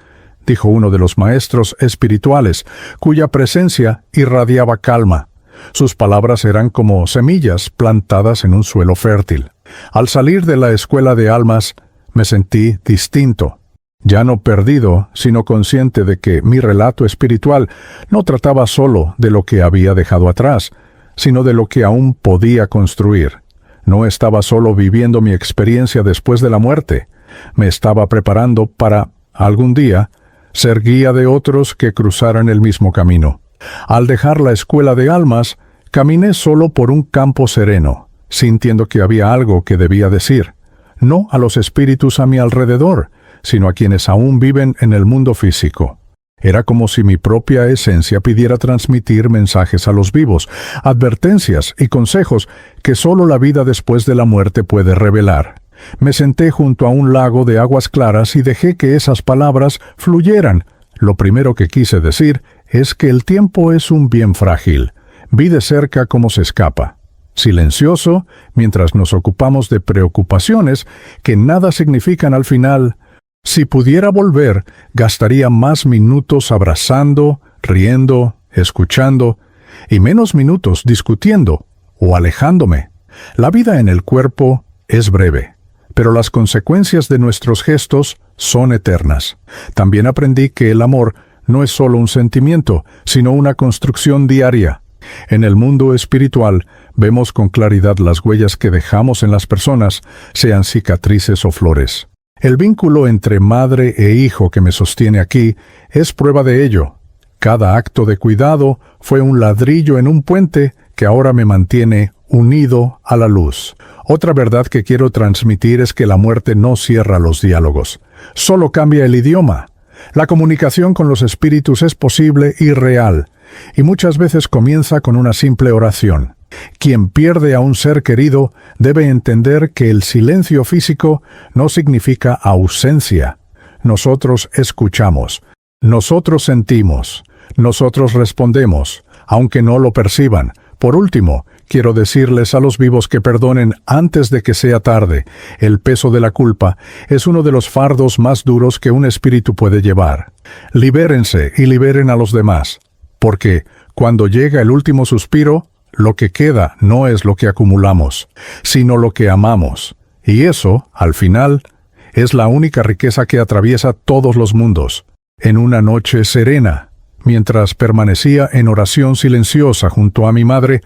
dijo uno de los maestros espirituales, cuya presencia irradiaba calma. Sus palabras eran como semillas plantadas en un suelo fértil. Al salir de la escuela de almas, me sentí distinto. Ya no perdido, sino consciente de que mi relato espiritual no trataba solo de lo que había dejado atrás, sino de lo que aún podía construir. No estaba solo viviendo mi experiencia después de la muerte. Me estaba preparando para, algún día, ser guía de otros que cruzaran el mismo camino. Al dejar la escuela de almas, caminé solo por un campo sereno, sintiendo que había algo que debía decir, no a los espíritus a mi alrededor, sino a quienes aún viven en el mundo físico. Era como si mi propia esencia pidiera transmitir mensajes a los vivos, advertencias y consejos que solo la vida después de la muerte puede revelar. Me senté junto a un lago de aguas claras y dejé que esas palabras fluyeran. Lo primero que quise decir es que el tiempo es un bien frágil. Vi de cerca cómo se escapa. Silencioso, mientras nos ocupamos de preocupaciones que nada significan al final. Si pudiera volver, gastaría más minutos abrazando, riendo, escuchando, y menos minutos discutiendo o alejándome. La vida en el cuerpo es breve, pero las consecuencias de nuestros gestos son eternas. También aprendí que el amor no es solo un sentimiento, sino una construcción diaria. En el mundo espiritual, vemos con claridad las huellas que dejamos en las personas, sean cicatrices o flores. El vínculo entre madre e hijo que me sostiene aquí es prueba de ello. Cada acto de cuidado fue un ladrillo en un puente que ahora me mantiene unido a la luz. Otra verdad que quiero transmitir es que la muerte no cierra los diálogos, solo cambia el idioma. La comunicación con los espíritus es posible y real, y muchas veces comienza con una simple oración. Quien pierde a un ser querido debe entender que el silencio físico no significa ausencia. Nosotros escuchamos, nosotros sentimos, nosotros respondemos, aunque no lo perciban. Por último, quiero decirles a los vivos que perdonen antes de que sea tarde. El peso de la culpa es uno de los fardos más duros que un espíritu puede llevar. Libérense y liberen a los demás, porque cuando llega el último suspiro, lo que queda no es lo que acumulamos, sino lo que amamos. Y eso, al final, es la única riqueza que atraviesa todos los mundos. En una noche serena, mientras permanecía en oración silenciosa junto a mi madre,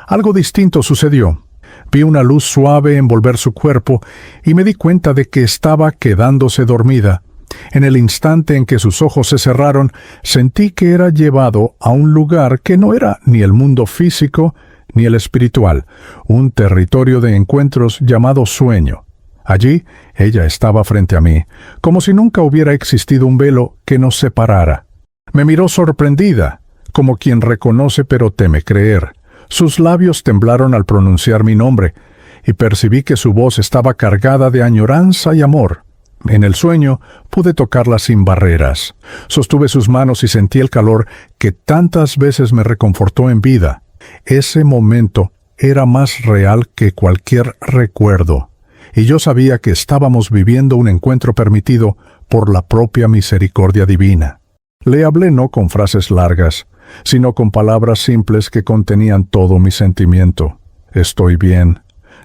algo distinto sucedió. Vi una luz suave envolver su cuerpo y me di cuenta de que estaba quedándose dormida. En el instante en que sus ojos se cerraron, sentí que era llevado a un lugar que no era ni el mundo físico ni el espiritual, un territorio de encuentros llamado sueño. Allí, ella estaba frente a mí, como si nunca hubiera existido un velo que nos separara. Me miró sorprendida, como quien reconoce pero teme creer. Sus labios temblaron al pronunciar mi nombre, y percibí que su voz estaba cargada de añoranza y amor. En el sueño pude tocarla sin barreras. Sostuve sus manos y sentí el calor que tantas veces me reconfortó en vida. Ese momento era más real que cualquier recuerdo, y yo sabía que estábamos viviendo un encuentro permitido por la propia misericordia divina. Le hablé no con frases largas, sino con palabras simples que contenían todo mi sentimiento. Estoy bien,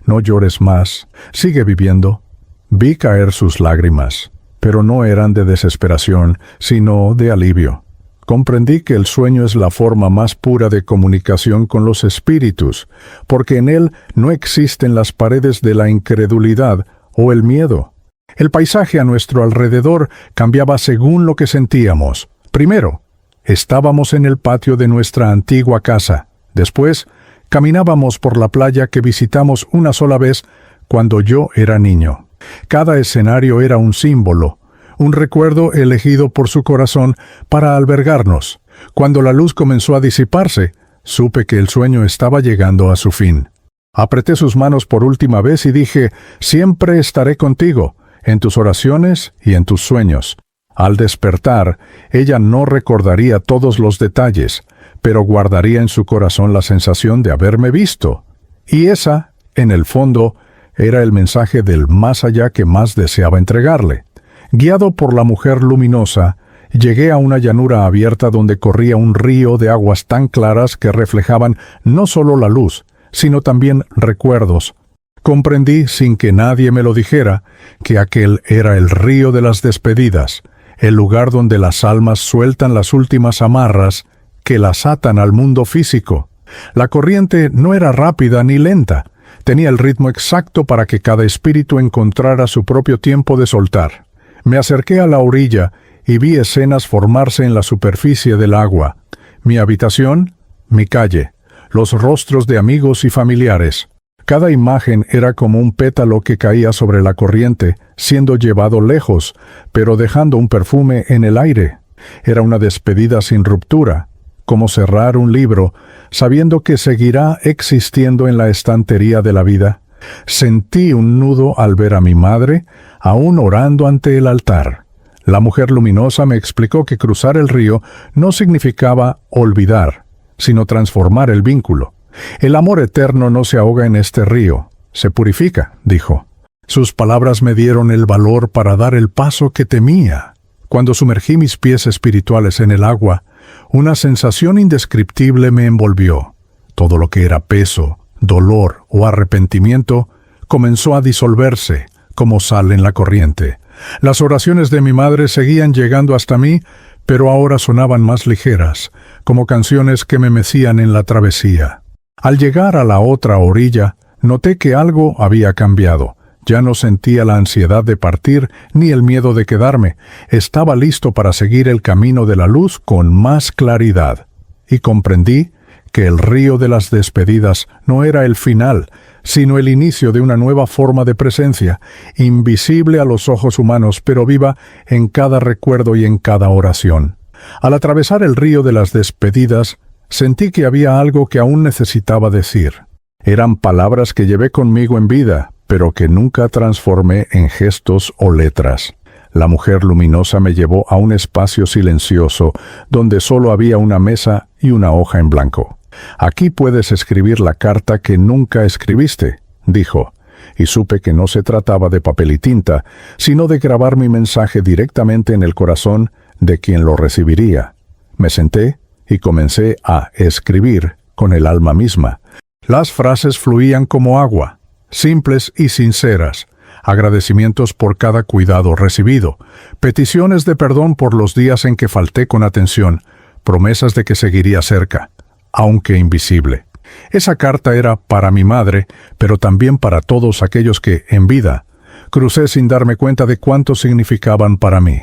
no llores más, sigue viviendo. Vi caer sus lágrimas, pero no eran de desesperación, sino de alivio. Comprendí que el sueño es la forma más pura de comunicación con los espíritus, porque en él no existen las paredes de la incredulidad o el miedo. El paisaje a nuestro alrededor cambiaba según lo que sentíamos. Primero, estábamos en el patio de nuestra antigua casa. Después, caminábamos por la playa que visitamos una sola vez cuando yo era niño. Cada escenario era un símbolo, un recuerdo elegido por su corazón para albergarnos. Cuando la luz comenzó a disiparse, supe que el sueño estaba llegando a su fin. Apreté sus manos por última vez y dije, siempre estaré contigo, en tus oraciones y en tus sueños. Al despertar, ella no recordaría todos los detalles, pero guardaría en su corazón la sensación de haberme visto. Y esa, en el fondo, era el mensaje del más allá que más deseaba entregarle. Guiado por la mujer luminosa, llegué a una llanura abierta donde corría un río de aguas tan claras que reflejaban no solo la luz, sino también recuerdos. Comprendí, sin que nadie me lo dijera, que aquel era el río de las despedidas, el lugar donde las almas sueltan las últimas amarras que las atan al mundo físico. La corriente no era rápida ni lenta, tenía el ritmo exacto para que cada espíritu encontrara su propio tiempo de soltar. Me acerqué a la orilla y vi escenas formarse en la superficie del agua. Mi habitación, mi calle, los rostros de amigos y familiares. Cada imagen era como un pétalo que caía sobre la corriente, siendo llevado lejos, pero dejando un perfume en el aire. Era una despedida sin ruptura, como cerrar un libro, sabiendo que seguirá existiendo en la estantería de la vida. Sentí un nudo al ver a mi madre, aún orando ante el altar. La mujer luminosa me explicó que cruzar el río no significaba olvidar, sino transformar el vínculo. El amor eterno no se ahoga en este río, se purifica, dijo. Sus palabras me dieron el valor para dar el paso que temía. Cuando sumergí mis pies espirituales en el agua, una sensación indescriptible me envolvió. Todo lo que era peso, dolor o arrepentimiento comenzó a disolverse, como sal en la corriente. Las oraciones de mi madre seguían llegando hasta mí, pero ahora sonaban más ligeras, como canciones que me mecían en la travesía. Al llegar a la otra orilla, noté que algo había cambiado. Ya no sentía la ansiedad de partir ni el miedo de quedarme. Estaba listo para seguir el camino de la luz con más claridad. Y comprendí que el río de las despedidas no era el final, sino el inicio de una nueva forma de presencia, invisible a los ojos humanos, pero viva en cada recuerdo y en cada oración. Al atravesar el río de las despedidas, sentí que había algo que aún necesitaba decir. Eran palabras que llevé conmigo en vida, pero que nunca transformé en gestos o letras. La mujer luminosa me llevó a un espacio silencioso, donde solo había una mesa y una hoja en blanco. «Aquí puedes escribir la carta que nunca escribiste», dijo, y supe que no se trataba de papel y tinta, sino de grabar mi mensaje directamente en el corazón de quien lo recibiría. Me senté y comencé a escribir con el alma misma. Las frases fluían como agua, simples y sinceras, agradecimientos por cada cuidado recibido, peticiones de perdón por los días en que falté con atención, promesas de que seguiría cerca, aunque invisible. Esa carta era para mi madre, pero también para todos aquellos que, en vida, crucé sin darme cuenta de cuánto significaban para mí.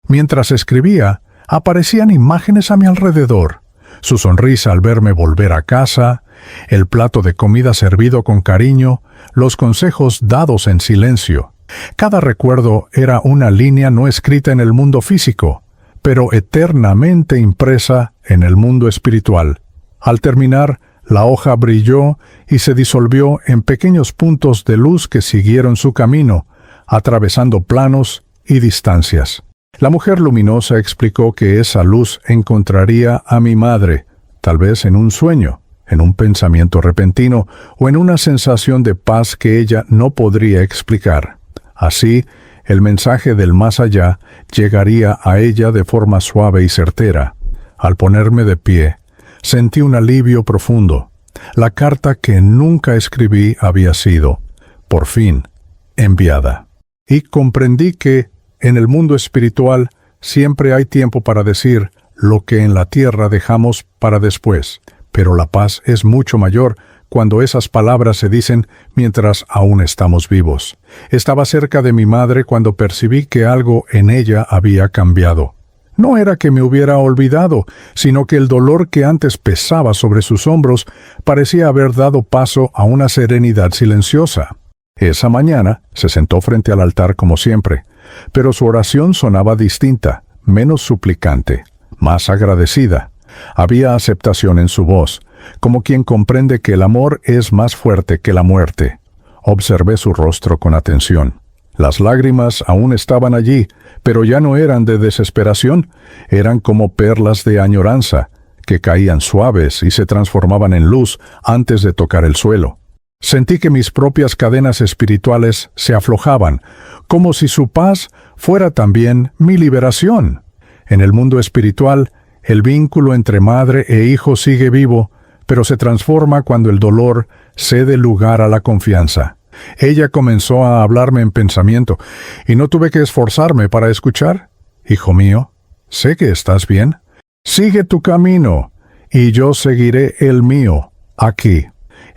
Mientras escribía, aparecían imágenes a mi alrededor. Su sonrisa al verme volver a casa, el plato de comida servido con cariño, los consejos dados en silencio. Cada recuerdo era una línea no escrita en el mundo físico, pero eternamente impresa en el mundo espiritual. Al terminar, la hoja brilló y se disolvió en pequeños puntos de luz que siguieron su camino, atravesando planos y distancias. La mujer luminosa explicó que esa luz encontraría a mi madre, tal vez en un sueño, en un pensamiento repentino o en una sensación de paz que ella no podría explicar. Así, el mensaje del más allá llegaría a ella de forma suave y certera. Al ponerme de pie, sentí un alivio profundo. La carta que nunca escribí había sido, por fin, enviada. Y comprendí que, en el mundo espiritual, siempre hay tiempo para decir lo que en la tierra dejamos para después, pero la paz es mucho mayor cuando esas palabras se dicen mientras aún estamos vivos. Estaba cerca de mi madre cuando percibí que algo en ella había cambiado. No era que me hubiera olvidado, sino que el dolor que antes pesaba sobre sus hombros parecía haber dado paso a una serenidad silenciosa. Esa mañana se sentó frente al altar como siempre, pero su oración sonaba distinta, menos suplicante, más agradecida. Había aceptación en su voz, como quien comprende que el amor es más fuerte que la muerte. Observé su rostro con atención. Las lágrimas aún estaban allí, pero ya no eran de desesperación, eran como perlas de añoranza, que caían suaves y se transformaban en luz antes de tocar el suelo. Sentí que mis propias cadenas espirituales se aflojaban, como si su paz fuera también mi liberación. En el mundo espiritual, el vínculo entre madre e hijo sigue vivo, pero se transforma cuando el dolor cede lugar a la confianza. Ella comenzó a hablarme en pensamiento, y no tuve que esforzarme para escuchar. Hijo mío, sé que estás bien. Sigue tu camino, y yo seguiré el mío, aquí.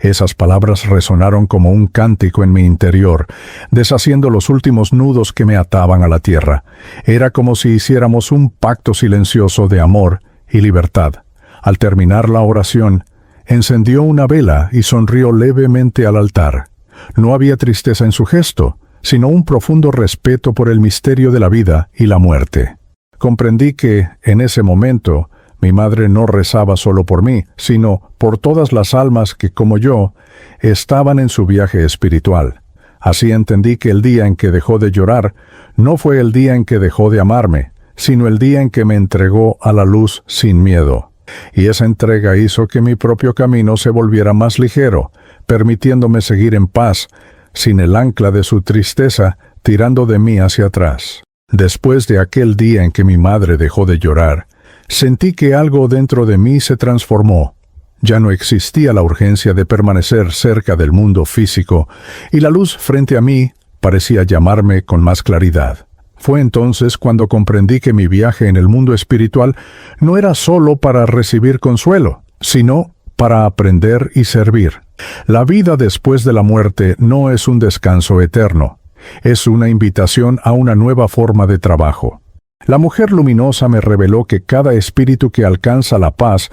Esas palabras resonaron como un cántico en mi interior, deshaciendo los últimos nudos que me ataban a la tierra. Era como si hiciéramos un pacto silencioso de amor y libertad. Al terminar la oración, encendió una vela y sonrió levemente al altar. No había tristeza en su gesto, sino un profundo respeto por el misterio de la vida y la muerte. Comprendí que, en ese momento, mi madre no rezaba solo por mí, sino por todas las almas que, como yo, estaban en su viaje espiritual. Así entendí que el día en que dejó de llorar no fue el día en que dejó de amarme, sino el día en que me entregó a la luz sin miedo. Y esa entrega hizo que mi propio camino se volviera más ligero, permitiéndome seguir en paz, sin el ancla de su tristeza tirando de mí hacia atrás. Después de aquel día en que mi madre dejó de llorar, sentí que algo dentro de mí se transformó. Ya no existía la urgencia de permanecer cerca del mundo físico, y la luz frente a mí parecía llamarme con más claridad. Fue entonces cuando comprendí que mi viaje en el mundo espiritual no era solo para recibir consuelo, sino para aprender y servir. La vida después de la muerte no es un descanso eterno, es una invitación a una nueva forma de trabajo. La mujer luminosa me reveló que cada espíritu que alcanza la paz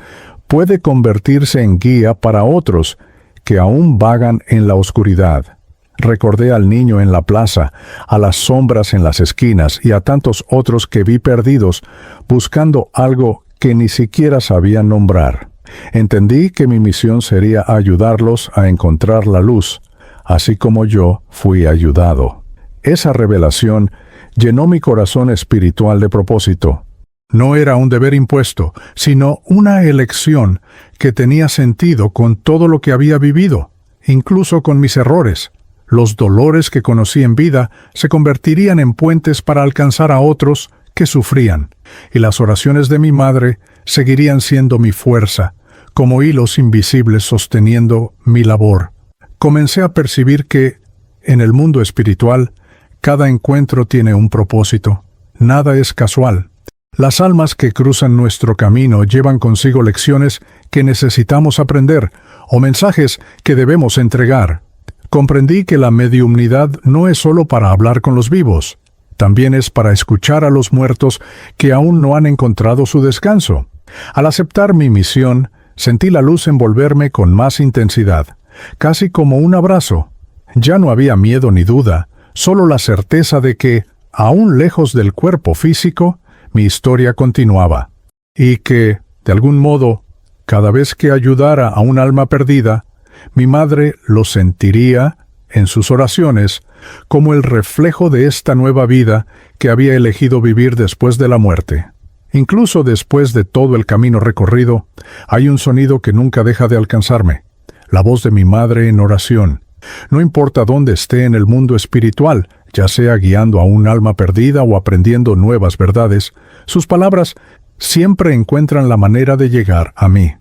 puede convertirse en guía para otros que aún vagan en la oscuridad. Recordé al niño en la plaza, a las sombras en las esquinas y a tantos otros que vi perdidos, buscando algo que ni siquiera sabían nombrar. Entendí que mi misión sería ayudarlos a encontrar la luz, así como yo fui ayudado. Esa revelación llenó mi corazón espiritual de propósito. No era un deber impuesto, sino una elección que tenía sentido con todo lo que había vivido, incluso con mis errores. Los dolores que conocí en vida se convertirían en puentes para alcanzar a otros que sufrían, y las oraciones de mi madre seguirían siendo mi fuerza, como hilos invisibles sosteniendo mi labor. Comencé a percibir que, en el mundo espiritual, cada encuentro tiene un propósito. Nada es casual. Las almas que cruzan nuestro camino llevan consigo lecciones que necesitamos aprender o mensajes que debemos entregar. Comprendí que la mediumnidad no es solo para hablar con los vivos, también es para escuchar a los muertos que aún no han encontrado su descanso. Al aceptar mi misión, sentí la luz envolverme con más intensidad, casi como un abrazo. Ya no había miedo ni duda, solo la certeza de que, aún lejos del cuerpo físico, mi historia continuaba, y que, de algún modo, cada vez que ayudara a un alma perdida, mi madre lo sentiría, en sus oraciones, como el reflejo de esta nueva vida que había elegido vivir después de la muerte. Incluso después de todo el camino recorrido, hay un sonido que nunca deja de alcanzarme, la voz de mi madre en oración. No importa dónde esté en el mundo espiritual, ya sea guiando a un alma perdida o aprendiendo nuevas verdades, sus palabras siempre encuentran la manera de llegar a mí.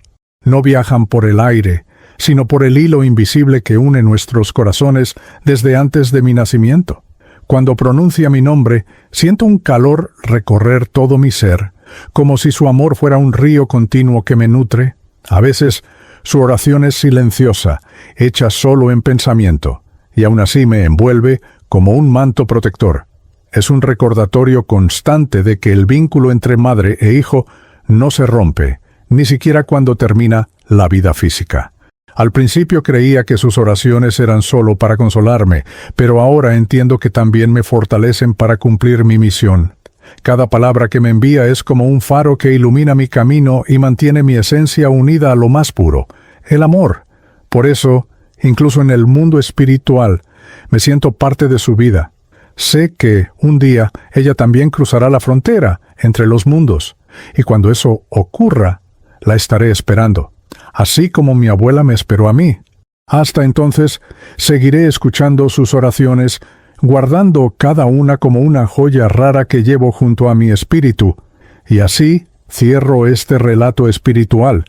No viajan por el aire, sino por el hilo invisible que une nuestros corazones desde antes de mi nacimiento. Cuando pronuncia mi nombre, siento un calor recorrer todo mi ser, como si su amor fuera un río continuo que me nutre. A veces, su oración es silenciosa, hecha solo en pensamiento, y aún así me envuelve como un manto protector. Es un recordatorio constante de que el vínculo entre madre e hijo no se rompe, ni siquiera cuando termina la vida física. Al principio creía que sus oraciones eran solo para consolarme, pero ahora entiendo que también me fortalecen para cumplir mi misión. Cada palabra que me envía es como un faro que ilumina mi camino y mantiene mi esencia unida a lo más puro, el amor. Por eso, incluso en el mundo espiritual, me siento parte de su vida. Sé que, un día, ella también cruzará la frontera entre los mundos, y cuando eso ocurra, la estaré esperando, así como mi abuela me esperó a mí. Hasta entonces, seguiré escuchando sus oraciones, guardando cada una como una joya rara que llevo junto a mi espíritu, y así cierro este relato espiritual,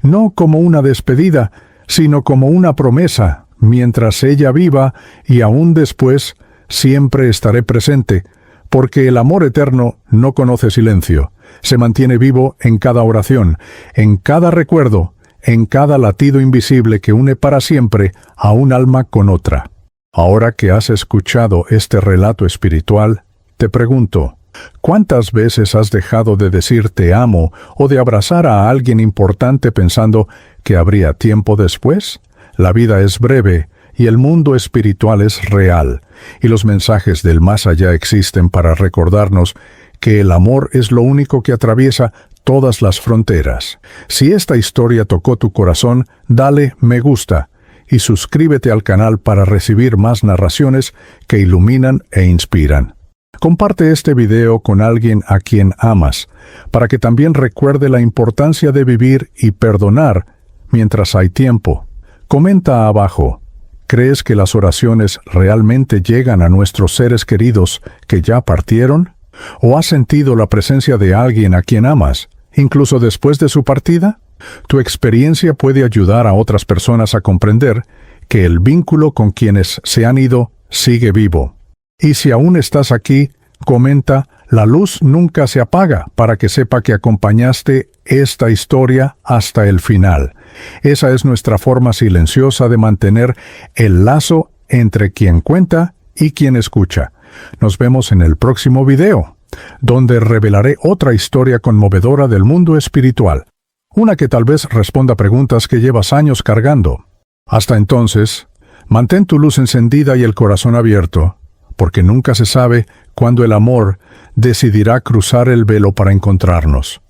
no como una despedida, sino como una promesa. Mientras ella viva y aún después, siempre estaré presente, porque el amor eterno no conoce silencio. Se mantiene vivo en cada oración, en cada recuerdo, en cada latido invisible que une para siempre a un alma con otra. Ahora que has escuchado este relato espiritual, te pregunto, ¿cuántas veces has dejado de decir te amo o de abrazar a alguien importante pensando que habría tiempo después? La vida es breve y el mundo espiritual es real, y los mensajes del más allá existen para recordarnos que el amor es lo único que atraviesa todas las fronteras. Si esta historia tocó tu corazón, dale me gusta y suscríbete al canal para recibir más narraciones que iluminan e inspiran. Comparte este video con alguien a quien amas, para que también recuerde la importancia de vivir y perdonar mientras hay tiempo. Comenta abajo, ¿crees que las oraciones realmente llegan a nuestros seres queridos que ya partieron? ¿O has sentido la presencia de alguien a quien amas, incluso después de su partida? Tu experiencia puede ayudar a otras personas a comprender que el vínculo con quienes se han ido sigue vivo. Y si aún estás aquí, comenta, la luz nunca se apaga, para que sepa que acompañaste esta historia hasta el final. Esa es nuestra forma silenciosa de mantener el lazo entre quien cuenta y quien escucha. Nos vemos en el próximo video, donde revelaré otra historia conmovedora del mundo espiritual. Una que tal vez responda preguntas que llevas años cargando. Hasta entonces, mantén tu luz encendida y el corazón abierto, porque nunca se sabe cuándo el amor decidirá cruzar el velo para encontrarnos.